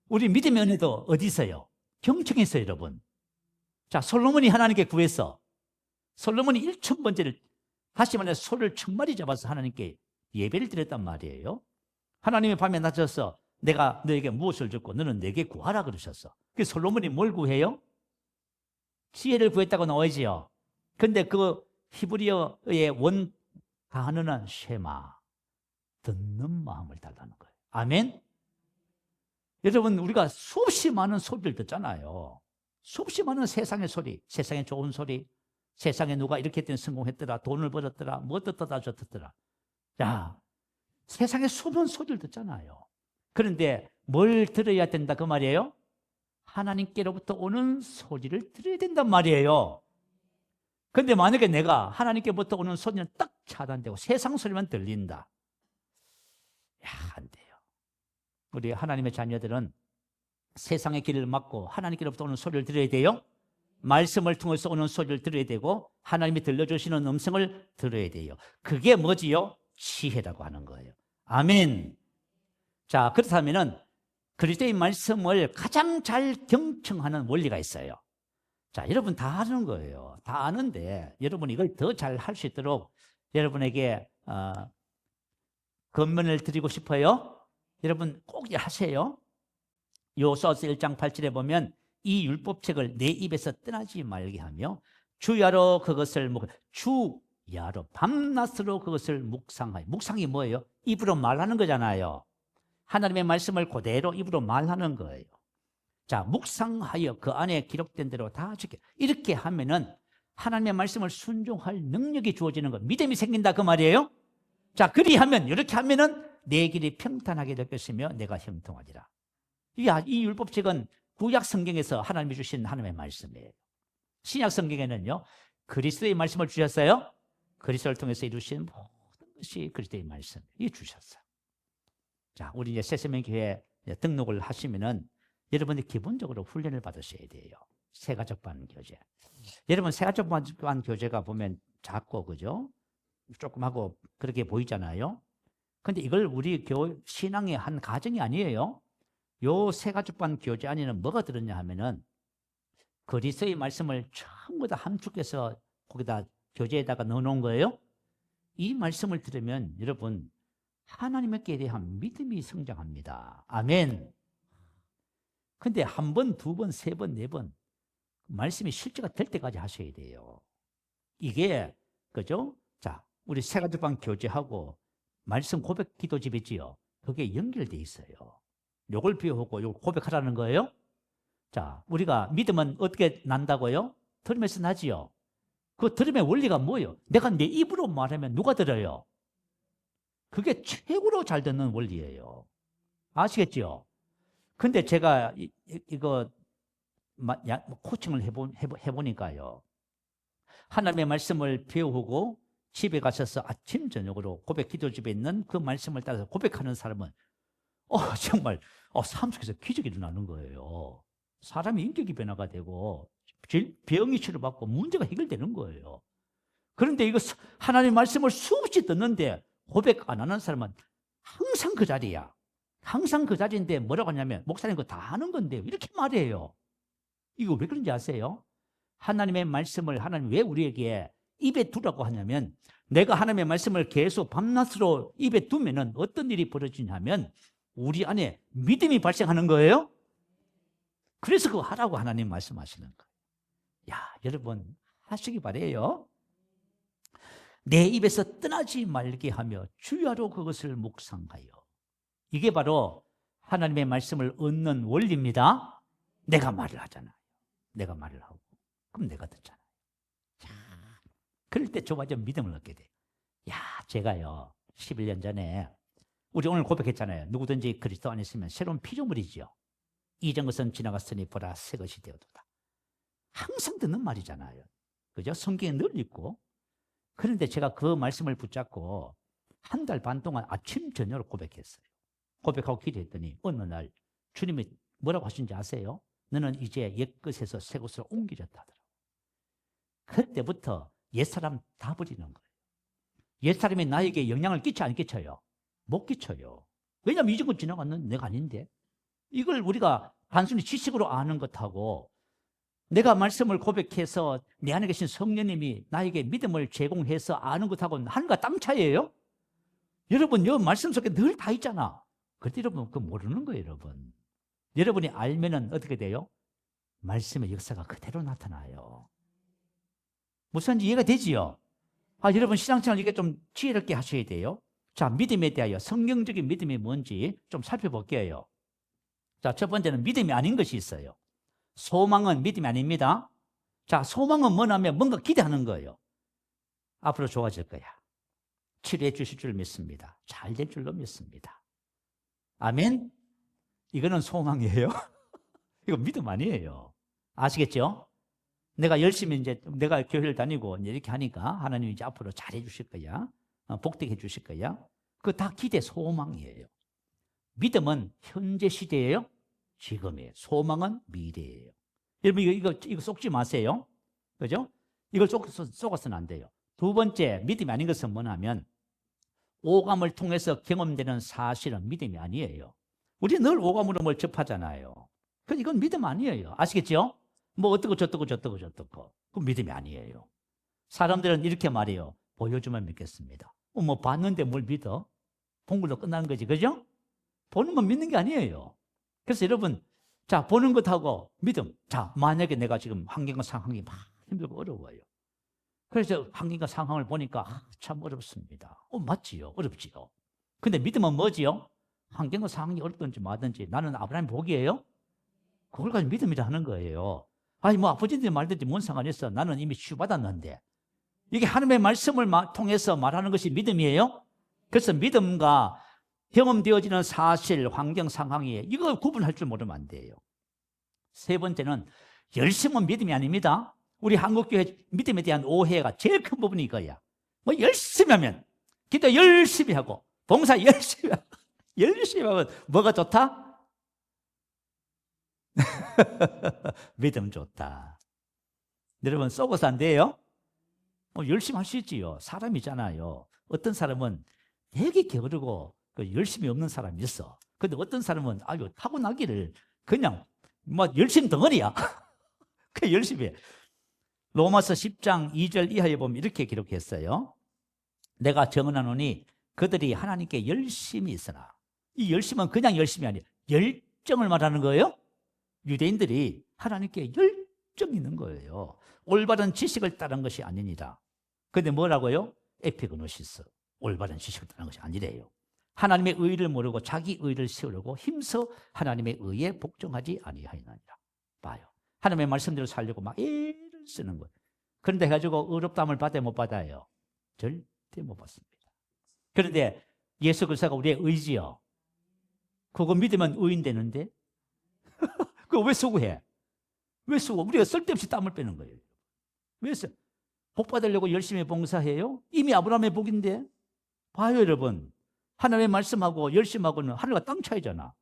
우리 믿음의 은혜도 어디 있어요? 경청에 있어요, 여러분. 자, 솔로몬이 하나님께 구했어. 솔로몬이 1000번째를 다시 말해 소를 1000마리 잡아서 하나님께 예배를 드렸단 말이에요. 하나님이 밤에 낮춰서 내가 너에게 무엇을 줬고 너는 내게 구하라 그러셨어. 그 솔로몬이 뭘 구해요? 지혜를 구했다고 나오지요. 근데 그 히브리어의 원 단어는 쉐마, 듣는 마음을 달라는 거예요. 아멘? 여러분, 우리가 수없이 많은 소리를 듣잖아요. 수없이 많은 세상의 소리, 세상의 좋은 소리, 세상에 누가 이렇게 했더니 성공했더라, 돈을 벌었더라, 뭐 떴더라, 저 떴더라. 자, 세상에 수많은 소리를 듣잖아요. 그런데 뭘 들어야 된다 그 말이에요? 하나님께로부터 오는 소리를 들어야 된단 말이에요. 근데 만약에 내가 하나님께로부터 오는 소리는 딱 차단되고 세상 소리만 들린다. 안 돼요. 우리 하나님의 자녀들은 세상의 길을 막고 하나님께로부터 오는 소리를 들어야 돼요. 말씀을 통해서 오는 소리를 들어야 되고 하나님이 들려주시는 음성을 들어야 돼요. 그게 뭐지요? 지혜라고 하는 거예요. 아멘. 자, 그렇다면은 그리스도의 말씀을 가장 잘 경청하는 원리가 있어요. 자, 여러분 다 아는 거예요. 다 아는데 여러분이 이걸 더 잘 할 수 있도록 여러분에게 권면을 드리고 싶어요. 여러분 꼭 하세요. 요소아서 1장 8절에 보면 이 율법책을 내 입에서 떠나지 말게 하며 주야로 그것을 주야로 밤낮으로 그것을 묵상하여. 묵상이 뭐예요? 입으로 말하는 거잖아요. 하나님의 말씀을 그대로 입으로 말하는 거예요. 자, 묵상하여 그 안에 기록된 대로 다 지켜. 이렇게 하면은 하나님의 말씀을 순종할 능력이 주어지는 거, 믿음이 생긴다 그 말이에요. 자, 그리하면 이렇게 하면은 내 길이 평탄하게 될 것이며 내가 형통하리라. 이 율법책은 구약 성경에서 하나님이 주신 하나님의 말씀이에요. 신약 성경에는요, 그리스도의 말씀을 주셨어요. 그리스도를 통해서 이루신 모든 것이 그리스도의 말씀이 주셨어요. 자, 우리 이제 새세명 교회 등록을 하시면은 여러분이 기본적으로 훈련을 받으셔야 돼요. 새가족반 교제. 여러분 새가족반 교제가 보면 작고 그죠? 조금 하고 그렇게 보이잖아요. 근데 이걸 우리 신앙의 한 가정이 아니에요. 요 새가족반 교제 안에는 뭐가 들었냐 하면은 그리스도의 말씀을 전부 다 함축해서 거기다 교재에다가 넣어놓은 거예요. 이 말씀을 들으면 여러분 하나님께 대한 믿음이 성장합니다. 아멘. 근데 한 번, 두 번, 세 번, 네 번 말씀이 실제가 될 때까지 하셔야 돼요. 이게 그죠? 자, 우리 새가족반 교제하고 말씀 고백 기도집이지요. 그게 연결돼 있어요. 요걸 배우고 요걸 고백하라는 거예요. 자, 우리가 믿음은 어떻게 난다고요? 들으면서 나지요. 그 들음의 원리가 뭐예요? 내가 내 입으로 말하면 누가 들어요? 그게 최고로 잘 듣는 원리예요. 아시겠죠? 근데 제가 이거 코칭을 해보니까요. 하나님의 말씀을 배우고 집에 가셔서 아침 저녁으로 고백 기도집에 있는 그 말씀을 따라서 고백하는 사람은 정말 삶 속에서 기적이 일어나는 거예요. 사람이 인격이 변화가 되고 병이 치료받고 문제가 해결되는 거예요. 그런데 이거 하나님의 말씀을 수없이 듣는데 고백 안 하는 사람은 항상 그 자리야. 항상 그 자리인데 뭐라고 하냐면 목사님 그거 다 하는 건데 이렇게 말해요. 이거 왜 그런지 아세요? 하나님의 말씀을 하나님 왜 우리에게 입에 두라고 하냐면 내가 하나님의 말씀을 계속 밤낮으로 입에 두면은 어떤 일이 벌어지냐면 우리 안에 믿음이 발생하는 거예요. 그래서 그거 하라고 하나님 말씀하시는 거예요. 야, 여러분 하시기 바래요. 내 입에서 떠나지 말게 하며 주야로 그것을 묵상하여. 이게 바로 하나님의 말씀을 얻는 원리입니다. 내가 말을 하잖아요. 내가 말을 하고 그럼 내가 듣잖아요. 자, 그럴 때 좁아진 믿음을 얻게 돼요. 야, 제가요 11년 전에 우리 오늘 고백했잖아요. 누구든지 그리스도 안에 있으면 새로운 피조물이지요. 이전 것은 지나갔으니 보라 새 것이 되어도다. 항상 듣는 말이잖아요. 그죠? 성경에 늘 있고. 그런데 제가 그 말씀을 붙잡고 한 달 반 동안 아침 저녁으로 고백했어요. 고백하고 기도했더니 어느 날 주님이 뭐라고 하신지 아세요? 너는 이제 옛것에서 새 것으로 옮겨졌다 하더라고요. 그때부터 옛사람 다 버리는 거예요. 옛사람이 나에게 영향을 끼쳐 안 끼쳐요? 못 끼쳐요. 왜냐하면 이전 것 지나갔는 내가 아닌데. 이걸 우리가 단순히 지식으로 아는 것하고 내가 말씀을 고백해서 내 안에 계신 성령님이 나에게 믿음을 제공해서 아는 것하고는 하늘과 땅 차이예요. 여러분, 이 말씀 속에 늘 다 있잖아. 그런데 여러분 그거 모르는 거예요. 여러분. 여러분이 알면은 어떻게 돼요? 말씀의 역사가 그대로 나타나요. 무슨 이해가 되지요? 여러분 신앙생활 이게 좀 지혜롭게 하셔야 돼요. 자, 믿음에 대하여 성경적인 믿음이 뭔지 좀 살펴볼게요. 자, 첫 번째는 믿음이 아닌 것이 있어요. 소망은 믿음이 아닙니다. 자, 소망은 뭐냐면 뭔가 기대하는 거예요. 앞으로 좋아질 거야. 치료해 주실 줄 믿습니다. 잘 될 줄로 믿습니다. 아멘? 이거는 소망이에요. 이거 믿음 아니에요. 아시겠죠? 내가 열심히 이제 내가 교회를 다니고 이렇게 하니까 하나님이 이제 앞으로 잘해 주실 거야. 복되게 해 주실 거야. 그거 다 기대 소망이에요. 믿음은 현재 시대예요. 지금이에요. 소망은 미래예요. 여러분 이거 속지 마세요. 그죠? 이걸 속아서는 안 돼요. 두 번째 믿음이 아닌 것은 뭐냐면 오감을 통해서 경험되는 사실은 믿음이 아니에요. 우리 늘 오감으로 뭘 접하잖아요. 그래서 이건 믿음 아니에요. 아시겠죠? 뭐 어떻고 저떻고 그건 믿음이 아니에요. 사람들은 이렇게 말해요. 보여주면 믿겠습니다. 뭐 봤는데 뭘 믿어? 본 걸로 끝나는 거지. 그죠? 보는 건 믿는 게 아니에요. 그래서 여러분, 자, 보는 것하고 믿음. 자, 만약에 내가 지금 환경과 상황이 막 힘들고 어려워요. 그래서 환경과 상황을 보니까 참 어렵습니다. 맞지요? 어렵지요. 근데 믿음은 뭐지요? 환경과 상황이 어렵든지 뭐든지 나는 아브라함의 복이에요? 그걸 가지고 믿음이라 하는 거예요. 뭐 아버지들이 말든지 뭔 상관이 있어. 나는 이미 치유받았는데. 이게 하나님의 말씀을 통해서 말하는 것이 믿음이에요? 그래서 믿음과 경험되어지는 사실, 환경, 상황이 이거 구분할 줄 모르면 안 돼요. 세 번째는 열심은 믿음이 아닙니다. 우리 한국교회 믿음에 대한 오해가 제일 큰 부분이 이거야. 뭐 열심히 하면, 기도 열심히 하고, 봉사 열심히 하고, 열심히 하면 뭐가 좋다? 믿음 좋다. 여러분 쏘고서 안 돼요? 열심히 할 수 있지요. 사람이잖아요. 어떤 사람은 되게 게으르고 열심히 없는 사람이 있어. 근데 어떤 사람은 타고나기를 그냥 열심 덩어리야. 그 열심히 해. 로마서 10장 2절 이하에 보면 이렇게 기록했어요. 내가 정언하노니 그들이 하나님께 열심히 있으나. 이 열심은 그냥 열심이 아니에요. 열정을 말하는 거예요. 유대인들이 하나님께 열정이 있는 거예요. 올바른 지식을 따른 것이 아니니라. 근데 뭐라고요? 에피그노시스. 올바른 지식을 따른 것이 아니래요. 하나님의 의를 모르고 자기 의를 세우려고 힘써 하나님의 의에 복종하지 아니하였느니라. 봐요. 하나님의 말씀대로 살려고 막 애를 쓰는 거예요. 그런데 해가지고 의롭다함을 받아요, 못 받아요? 절대 못 받습니다. 그런데 예수 그리스도가 우리의 의지요. 그거 믿으면 의인 되는데 그거 왜 수고해? 왜 수고? 우리가 쓸데없이 땀을 빼는 거예요. 왜 복 받으려고 열심히 봉사해요? 이미 아브라함의 복인데. 봐요, 여러분. 하나님의 말씀하고 열심하고는 하늘과 땅 차이잖아.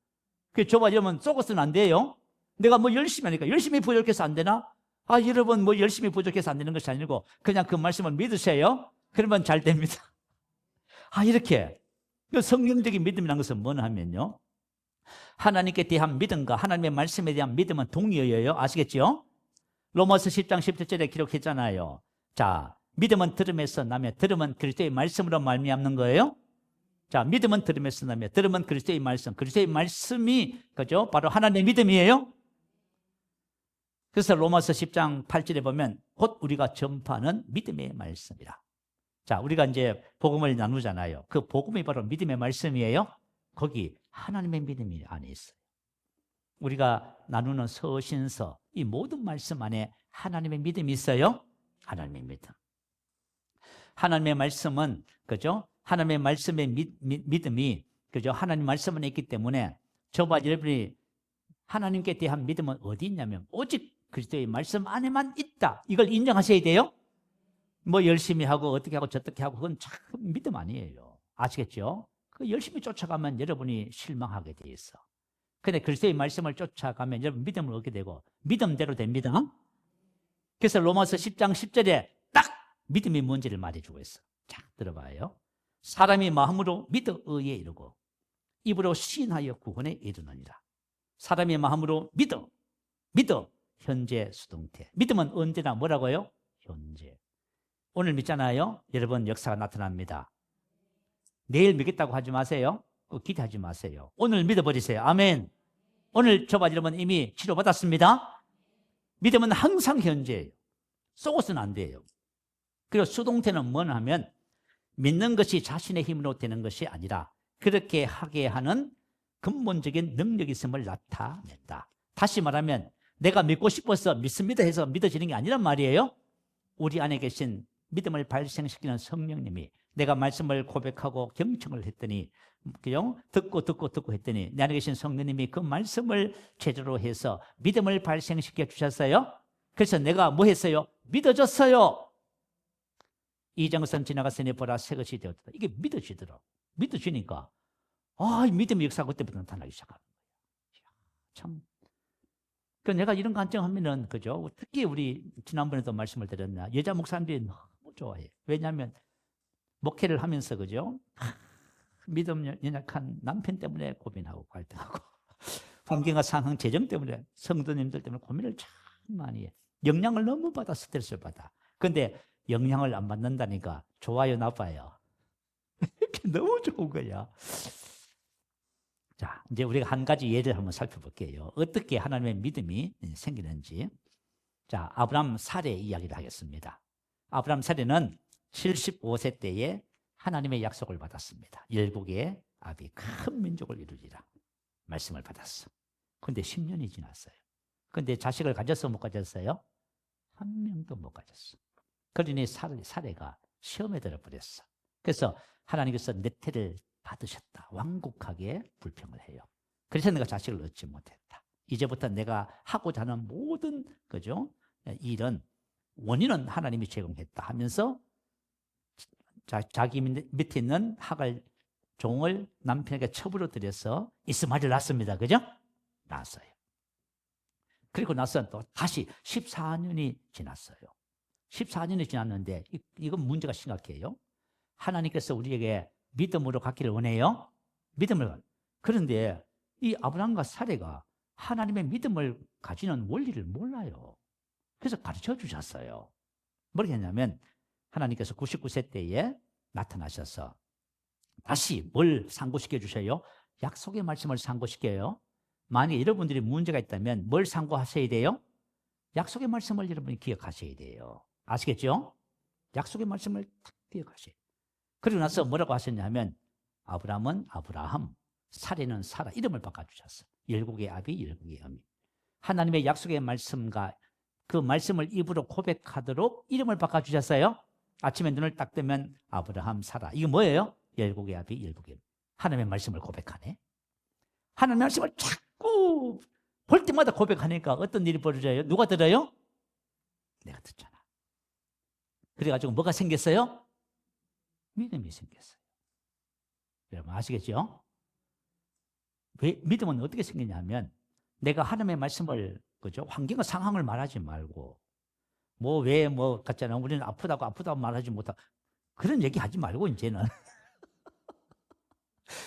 그게 저와 여러분 쏘고서는 안 돼요. 내가 열심히 하니까 열심히 부족해서 안 되나? 여러분 열심히 부족해서 안 되는 것이 아니고 그냥 그 말씀을 믿으세요. 그러면 잘 됩니다. 이렇게 성경적인 믿음이라는 것은 뭐냐 하면요, 하나님께 대한 믿음과 하나님의 말씀에 대한 믿음은 동의어예요. 아시겠죠? 로마서 10장 17절에 기록했잖아요. 자, 믿음은 들음에서 나며 들음은 그리스도의 말씀으로 말미암는 거예요. 자, 믿음은 들음에서 나며 들음은 그리스도의 말씀. 그리스도의 말씀이 그죠? 바로 하나님의 믿음이에요. 그래서 로마서 10장 8절에 보면 곧 우리가 전파하는 믿음의 말씀이라. 자, 우리가 이제 복음을 나누잖아요. 그 복음이 바로 믿음의 말씀이에요. 거기 하나님의 믿음이 안에 있어요. 우리가 나누는 서신서, 이 모든 말씀 안에 하나님의 믿음이 있어요. 하나님의 믿음. 하나님의 말씀은 그죠? 하나님의 말씀의 믿음이 그죠? 하나님 말씀 안에 있기 때문에 저와 여러분이 하나님께 대한 믿음은 어디 있냐면 오직 그리스도의 말씀 안에만 있다. 이걸 인정하셔야 돼요. 뭐 열심히 하고 어떻게 하고 저떻게 하고 그건 참 믿음 아니에요. 아시겠죠? 그 열심히 쫓아가면 여러분이 실망하게 돼 있어. 근데 그리스도의 말씀을 쫓아가면 여러분 믿음을 얻게 되고 믿음대로 됩니다. 그래서 로마서 10장 10절에 딱 믿음이 뭔지를 말해주고 있어. 자, 들어봐요. 사람이 마음으로 믿어 의에 이르고 입으로 시인하여 구원에 이르느니라. 사람이 마음으로 믿어 현재 수동태. 믿음은 언제나 뭐라고요? 현재. 오늘 믿잖아요. 여러분 역사가 나타납니다. 내일 믿겠다고 하지 마세요. 기대하지 마세요. 오늘 믿어버리세요. 아멘. 오늘 저와 여러분 이미 치료받았습니다. 믿음은 항상 현재예요. 쏘고서는 안 돼요. 그리고 수동태는 뭐냐 하면 믿는 것이 자신의 힘으로 되는 것이 아니라 그렇게 하게 하는 근본적인 능력이 있음을 나타낸다. 다시 말하면 내가 믿고 싶어서 믿습니다 해서 믿어지는 게 아니란 말이에요. 우리 안에 계신 믿음을 발생시키는 성령님이 내가 말씀을 고백하고 경청을 했더니 듣고 했더니 내 안에 계신 성령님이 그 말씀을 제대로 해서 믿음을 발생시켜 주셨어요. 그래서 내가 뭐 했어요? 믿어졌어요. 이정선 지나갔으니 보라 새 것이 되었다. 이게 믿어지더라고. 믿어지니까 이 믿음의 역사가 그때부터 나타나기 시작하는 거예요. 참. 그 내가 이런 관점하면은 그죠? 특히 우리 지난번에도 말씀을 드렸나 여자 목사님들이 너무 좋아해요. 왜냐하면 목회를 하면서 그죠? 믿음 연약한 남편 때문에 고민하고 갈등하고 환경과 상황 재정 때문에 성도님들 때문에 고민을 참 많이 해. 영향을 너무 받아 스트레스를 받아. 근데 영향을 안 받는다니까 좋아요 나빠요? 너무 좋은 거야. 자, 이제 우리가 한 가지 예를 한번 살펴볼게요. 어떻게 하나님의 믿음이 생기는지. 자, 아브라함 사례 이야기를 하겠습니다. 아브라함 사례는 75세 때에 하나님의 약속을 받았습니다. 열국의 아비 큰 민족을 이루리라 말씀을 받았어. 근데 10년이 지났어요. 근데 자식을 가졌어 못 가졌어요? 한 명도 못 가졌어. 그러니 사례가 시험에 들어버렸어. 그래서 하나님께서 뇌태를 받으셨다. 완곡하게 불평을 해요. 그래서 내가 자식을 얻지 못했다. 이제부터 내가 하고자 하는 모든 그죠? 일은 원인은 하나님이 제공했다 하면서 자기 밑에 있는 하갈 종을 남편에게 첩으로 들여서 이스마엘을 낳습니다. 그죠? 낳았어요. 그리고 나서 또 다시 14년이 지났어요. 14년이 지났는데 이건 문제가 심각해요. 하나님께서 우리에게 믿음으로 갖기를 원해요. 믿음을. 그런데 이 아브라함과 사례가 하나님의 믿음을 가지는 원리를 몰라요. 그래서 가르쳐 주셨어요. 뭐라고 했냐면 하나님께서 99세 때에 나타나셔서 다시 뭘 상고시켜 주셔요? 약속의 말씀을 상고시켜요. 만약에 여러분들이 문제가 있다면 뭘 상고하셔야 돼요? 약속의 말씀을 여러분이 기억하셔야 돼요. 아시겠죠? 약속의 말씀을 딱 기억하셔야 돼요. 그리고 나서 뭐라고 하셨냐면 아브라함은 아브라함, 사례는 사라 이름을 바꿔주셨어요. 열국의 아비, 열국의 어미. 하나님의 약속의 말씀과 그 말씀을 입으로 고백하도록 이름을 바꿔주셨어요. 아침에 눈을 딱 뜨면 아브라함, 사라. 이거 뭐예요? 열국의 아비, 열국의 어미. 하나님의 말씀을 고백하네. 하나님의 말씀을 자꾸 볼 때마다 고백하니까 어떤 일이 벌어져요? 누가 들어요? 내가 듣잖아. 그래가지고 뭐가 생겼어요? 믿음이 생겼어요. 여러분 아시겠죠? 왜 믿음은 어떻게 생기냐면 내가 하나님의 말씀을 그죠? 환경과 상황을 말하지 말고 같잖아. 우리는 아프다고 말하지 못하고 그런 얘기 하지 말고 이제는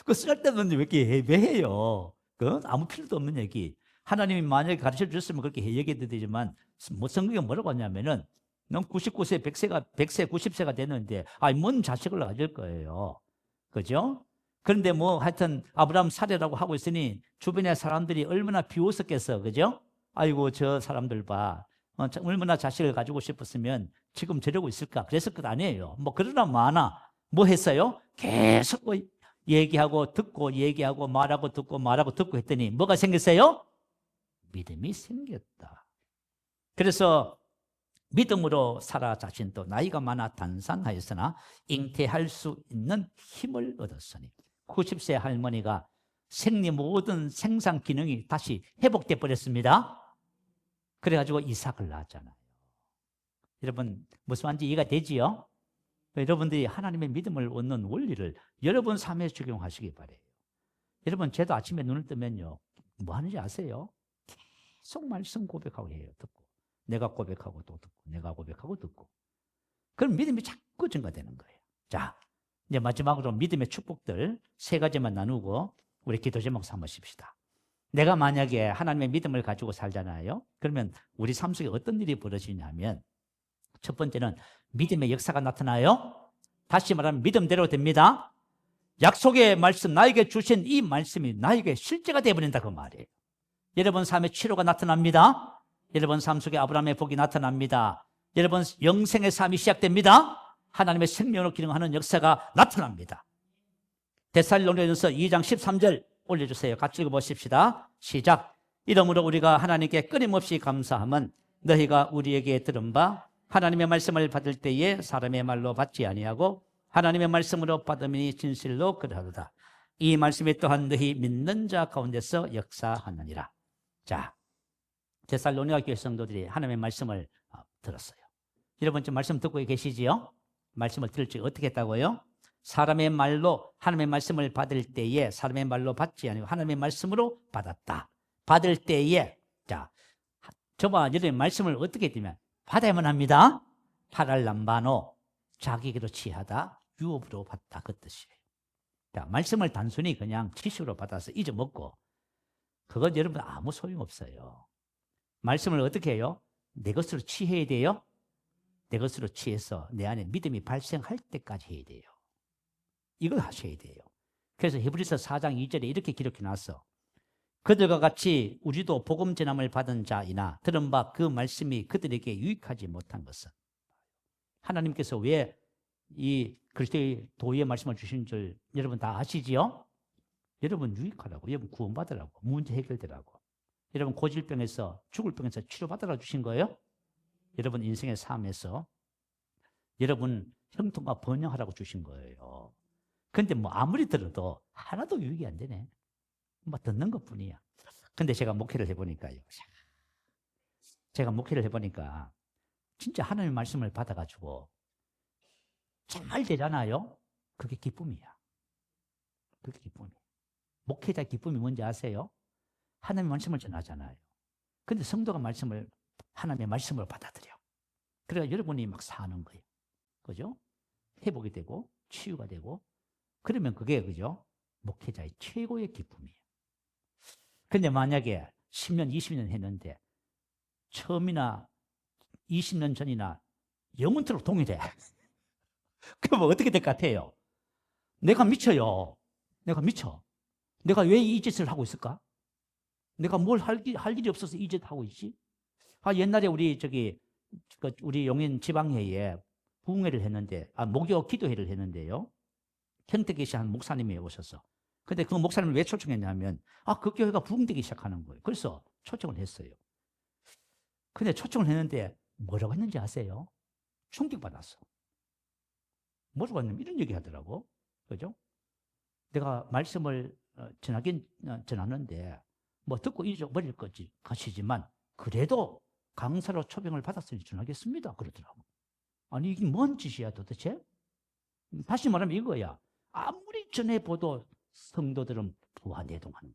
그 쓸데없는 왜 이렇게 왜 해요? 그 아무 필요도 없는 얘기. 하나님이 만약에 가르쳐 주셨으면 그렇게 얘기해도 되지만 뭐 성경에 뭐라고 하냐면은 넌 99세, 100세, 90세가 됐는데 뭔 자식을 가질 거예요. 그죠? 그런데 뭐 하여튼 아브라함 사례라고 하고 있으니 주변의 사람들이 얼마나 비웃었겠어. 그죠? 아이고 저 사람들 봐. 얼마나 자식을 가지고 싶었으면 지금 저러고 있을까? 그랬을 것 아니에요. 뭐 그러나 마나 뭐 했어요? 계속 얘기하고 듣고 얘기하고 말하고 듣고 말하고 듣고 했더니 뭐가 생겼어요? 믿음이 생겼다. 그래서 믿음으로 사라 자신도 나이가 많아 단상하였으나 잉태할 수 있는 힘을 얻었으니 90세 할머니가 생리 모든 생산 기능이 다시 회복돼 버렸습니다. 그래가지고 이삭을 낳았잖아요. 여러분 무슨 말인지 이해가 되지요? 여러분들이 하나님의 믿음을 얻는 원리를 여러분 삶에 적용하시기 바래요. 여러분 저도 아침에 눈을 뜨면요 뭐 하는지 아세요? 계속 말씀 고백하고 해요. 듣고 내가 고백하고 또 듣고 내가 고백하고 듣고 그럼 믿음이 자꾸 증가되는 거예요. 자 이제 마지막으로 믿음의 축복들 세 가지만 나누고 우리 기도 제목 삼으십시다. 내가 만약에 하나님의 믿음을 가지고 살잖아요. 그러면 우리 삶 속에 어떤 일이 벌어지냐면 첫 번째는 믿음의 역사가 나타나요. 다시 말하면 믿음대로 됩니다. 약속의 말씀 나에게 주신 이 말씀이 나에게 실제가 되어버린다 그 말이에요. 여러분 삶에 치료가 나타납니다. 여러분 삶 속에 아브라함의 복이 나타납니다. 여러분 영생의 삶이 시작됩니다. 하나님의 생명으로 기능하는 역사가 나타납니다. 데살로니가전서 2장 13절 올려주세요. 같이 읽어보십시다. 시작. 이러므로 우리가 하나님께 끊임없이 감사함은 너희가 우리에게 들은 바 하나님의 말씀을 받을 때에 사람의 말로 받지 아니하고 하나님의 말씀으로 받음이 진실로 그러하도다. 이 말씀이 또한 너희 믿는 자 가운데서 역사하느니라. 자, 데살로니가 교회 성도들이 하나님의 말씀을 들었어요. 여러분 지금 말씀 듣고 계시지요? 말씀을 들을 때 어떻게 했다고요? 사람의 말로 하나님의 말씀을 받을 때에 사람의 말로 받지 아니고 하나님의 말씀으로 받았다. 받을 때에 자, 저와 여러분의 말씀을 어떻게 되면 받아야만 합니다. 파랄람바노 자기에게로 취하다 유업으로 받다 그 뜻이에요. 자, 말씀을 단순히 그냥 지식으로 받아서 잊어먹고 그건 여러분 아무 소용없어요. 말씀을 어떻게 해요? 내 것으로 취해야 돼요. 내 것으로 취해서 내 안에 믿음이 발생할 때까지 해야 돼요. 이걸 하셔야 돼요. 그래서 히브리서 4장 2절에 이렇게 기록해 놨어. 그들과 같이 우리도 복음 전함을 받은 자이나 들은 바 그 말씀이 그들에게 유익하지 못한 것은 하나님께서 왜 이 그리스도의 도의의 말씀을 주신 줄 여러분 다 아시지요? 여러분 유익하라고, 여러분 구원받으라고, 문제 해결되라고, 여러분 고질병에서 죽을 병에서 치료받으라고 주신 거예요. 여러분 인생의 삶에서 여러분 형통과 번영하라고 주신 거예요. 근데 뭐 아무리 들어도 하나도 유익이 안 되네. 뭐 듣는 것뿐이야. 근데 제가 목회를 해보니까요. 제가 목회를 해보니까 진짜 하나님의 말씀을 받아가지고 잘 되잖아요. 그게 기쁨이야. 그게 기쁨이야. 목회자의 기쁨이 뭔지 아세요? 하나님의 말씀을 전하잖아요. 근데 성도가 하나님의 말씀을 받아들여. 그래야 여러분이 막 사는 거예요. 그죠? 회복이 되고 치유가 되고 그러면 그게 그죠? 목회자의 최고의 기쁨이에요. 근데 만약에 10년, 20년 했는데 처음이나 20년 전이나 영원토록 동일해. 그러면 어떻게 될 것 같아요? 내가 미쳐요. 내가 미쳐. 내가 왜 이 짓을 하고 있을까? 내가 뭘 할 일이 없어서 이 짓을 하고 있지? 옛날에 우리 용인 지방회에 부흥회를 했는데, 목요 기도회를 했는데요. 현택계시 한 목사님이 오셔서. 근데 그 목사님을 왜 초청했냐면, 그 교회가 부흥되기 시작하는 거예요. 그래서 초청을 했어요. 근데 초청을 했는데, 뭐라고 했는지 아세요? 충격받았어. 뭐라고 했냐면, 이런 얘기 하더라고. 그죠? 내가 말씀을 전하긴 전하는데, 뭐 듣고 잊어버릴 것이지만, 그래도 강사로 초빙을 받았으니 전하겠습니다. 그러더라고. 아니, 이게 뭔 짓이야 도대체? 다시 말하면 이거야. 아무리 전해봐도 성도들은 부하내동하는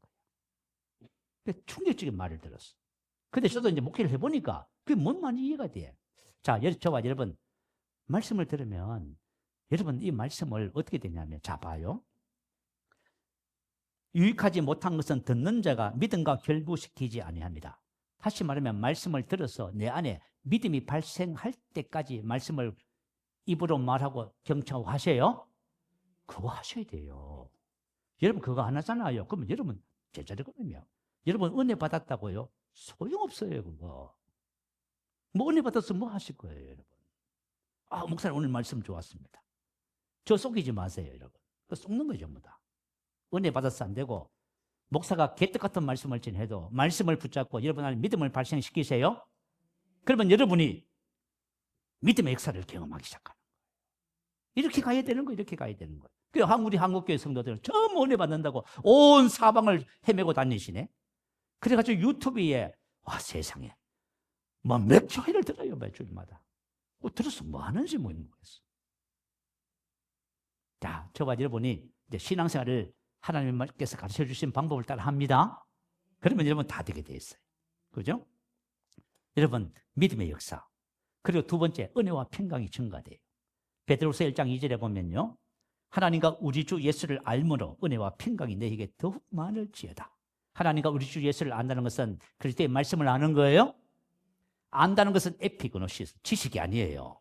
거야. 충격적인 말을 들었어. 근데 저도 이제 목회를 해보니까 그게 뭔 말인지 이해가 돼. 자, 저와 여러분, 말씀을 들으면 여러분 이 말씀을 어떻게 되냐면, 자, 봐요. 유익하지 못한 것은 듣는 자가 믿음과 결부시키지 아니합니다. 다시 말하면 말씀을 들어서 내 안에 믿음이 발생할 때까지 말씀을 입으로 말하고 경청하세요. 그거 하셔야 돼요. 여러분 그거 안 하잖아요. 그러면 여러분 제자되거든요. 여러분 은혜 받았다고요? 소용없어요 그거. 뭐 은혜 받아서 뭐 하실 거예요 여러분. 아 목사님 오늘 말씀 좋았습니다. 저 속이지 마세요 여러분. 그거 속는 거죠 전부 다. 은혜 받아서 안 되고 목사가 개떡 같은 말씀을 전해도 말씀을 붙잡고 여러분 안에 믿음을 발생시키세요. 그러면 여러분이 믿음의 역사를 경험하기 시작하는 거예요. 이렇게 가야 되는 거예요. 이렇게 가야 되는 거예요. 그 우리 한국교회 성도들은 전부 은혜 받는다고 온 사방을 헤매고 다니시네. 그래가지고 유튜브에 와 세상에 뭐 몇 교회를 들어요 몇 주일마다. 들어서 뭐 하는지 모르겠어. 자, 저와 여러분이 이제 신앙생활을 하나님께서 가르쳐 주신 방법을 따라 합니다. 그러면 여러분 다 되게 돼 있어요. 그죠? 여러분 믿음의 역사. 그리고 두 번째 은혜와 평강이 증가돼요. 베드로서 1장 2절에 보면요. 하나님과 우리 주 예수를 알므로 은혜와 평강이 너희에게 더욱 많을지어다. 하나님과 우리 주 예수를 안다는 것은 그리스도의 말씀을 아는 거예요. 안다는 것은 에피그노시스, 지식이 아니에요.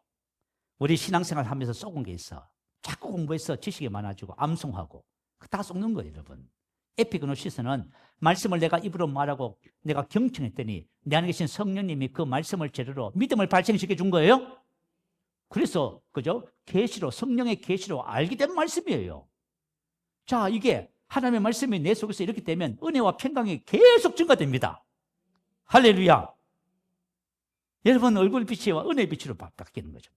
우리 신앙생활 하면서 속은 게 있어. 자꾸 공부해서 지식이 많아지고 암송하고 다 속는 거예요 여러분. 에피그노시스는 말씀을 내가 입으로 말하고 내가 경청했더니 내 안에 계신 성령님이 그 말씀을 재료로 믿음을 발생시켜 준 거예요. 그래서 그죠? 계시로 성령의 계시로 알게 된 말씀이에요. 자, 이게 하나님의 말씀이 내 속에서 이렇게 되면 은혜와 평강이 계속 증가됩니다. 할렐루야. 여러분 얼굴 빛이 은혜의 빛으로 바뀌는 거죠.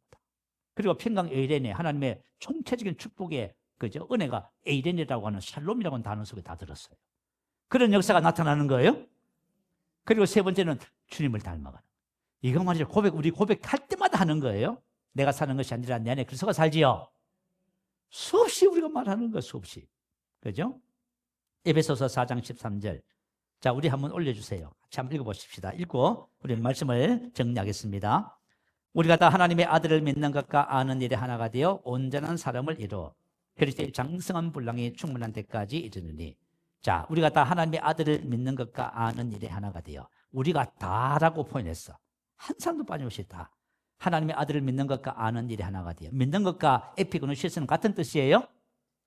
그리고 평강 에이레네 하나님의 총체적인 축복의 그죠? 은혜가 에이레네라고 하는 샬롬이라고 하는 단어 속에 다 들었어요. 그런 역사가 나타나는 거예요. 그리고 세 번째는 주님을 닮아가는. 이거 말이죠. 우리 고백할 때마다 하는 거예요. 내가 사는 것이 아니라 내 안에 그리스도가 살지요. 수없이 우리가 말하는 거 수없이. 그죠? 에베소서 4장 13절. 자, 우리 한번 올려주세요. 같이 한번 읽어보십시다. 읽고 우리 말씀을 정리하겠습니다. 우리가 다 하나님의 아들을 믿는 것과 아는 일에 하나가 되어 온전한 사람을 이루어 그리스도의 장성한 분량이 충분한 데까지 이르느니. 자, 우리가 다 하나님의 아들을 믿는 것과 아는 일에 하나가 되어 우리가 다라고 표현했어. 한 사람도 빠짐없이 다. 하나님의 아들을 믿는 것과 아는 일에 하나가 되어. 믿는 것과 에피그노시스는 같은 뜻이에요.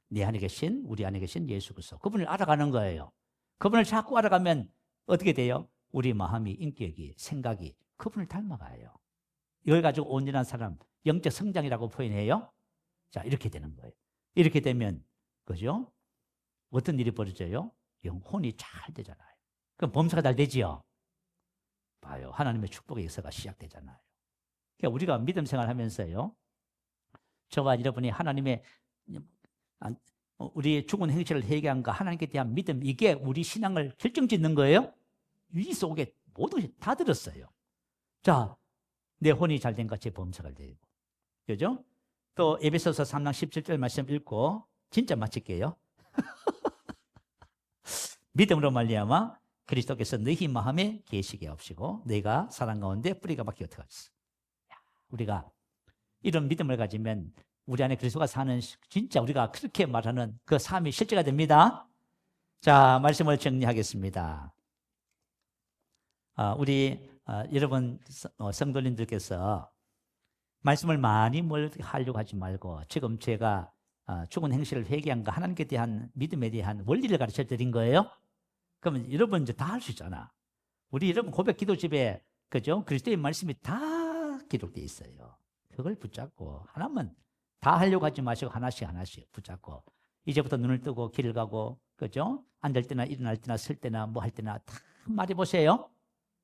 내 안에 계신 우리 안에 계신 예수 그리스도 그분을 알아가는 거예요. 그분을 자꾸 알아가면 어떻게 돼요? 우리 마음이 인격이 생각이 그분을 닮아가요. 이걸 가지고 온전한 사람 영적 성장이라고 표현해요. 자, 이렇게 되는 거예요. 이렇게 되면 그죠? 어떤 일이 벌어져요? 영혼이 잘 되잖아요. 그럼 범사가 잘 되지요. 봐요. 하나님의 축복의 역사가 시작되잖아요. 그러니까 우리가 믿음 생활하면서요. 저와 여러분이 하나님의 우리의 죽은 행실을 회개한가 하나님께 대한 믿음 이게 우리 신앙을 결정짓는 거예요. 이 속에 모든 것이 다 들었어요. 자, 내 혼이 잘된 같이 범사가 되고. 그죠? 또 에베소서 3장 17절 말씀 읽고 진짜 마칠게요. 믿음으로 말미암아 그리스도께서 너희 마음에 계시게 하시고 너희가 사랑 가운데 뿌리가 박혀 들어갔어. 우리가 이런 믿음을 가지면 우리 안에 그리스도가 사는 진짜 우리가 그렇게 말하는 그 삶이 실제가 됩니다. 자, 말씀을 정리하겠습니다. 우리 여러분 성도님들께서 말씀을 많이 뭘 하려고 하지 말고 지금 제가 죽은 행실을 회개한 거 하나님께 대한 믿음에 대한 원리를 가르쳐 드린 거예요. 그러면 여러분 이제 다 할 수 있잖아. 우리 여러분 고백 기도집에 그죠? 그리스도의 말씀이 다 기록되어 있어요. 그걸 붙잡고 하나만 다 하려고 하지 마시고 하나씩 붙잡고 이제부터 눈을 뜨고 길을 가고 그죠? 앉을 때나 일어날 때나 설 때나 뭐 할 때나 다 말해 보세요.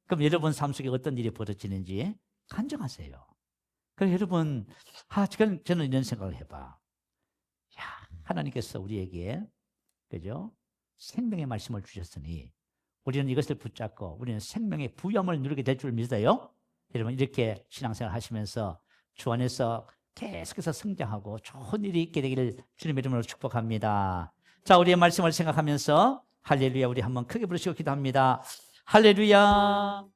그럼 여러분 삶 속에 어떤 일이 벌어지는지 간증하세요. 그래서 여러분, 저는 이런 생각을 해봐. 하나님께서 우리에게, 그죠? 생명의 말씀을 주셨으니, 우리는 이것을 붙잡고, 우리는 생명의 부염을 누리게 될 줄 믿어요. 여러분, 이렇게 신앙생활 하시면서 주 안에서 계속해서 성장하고 좋은 일이 있게 되기를 주님의 이름으로 축복합니다. 자, 우리의 말씀을 생각하면서, 할렐루야, 우리 한번 크게 부르시고 기도합니다. 할렐루야.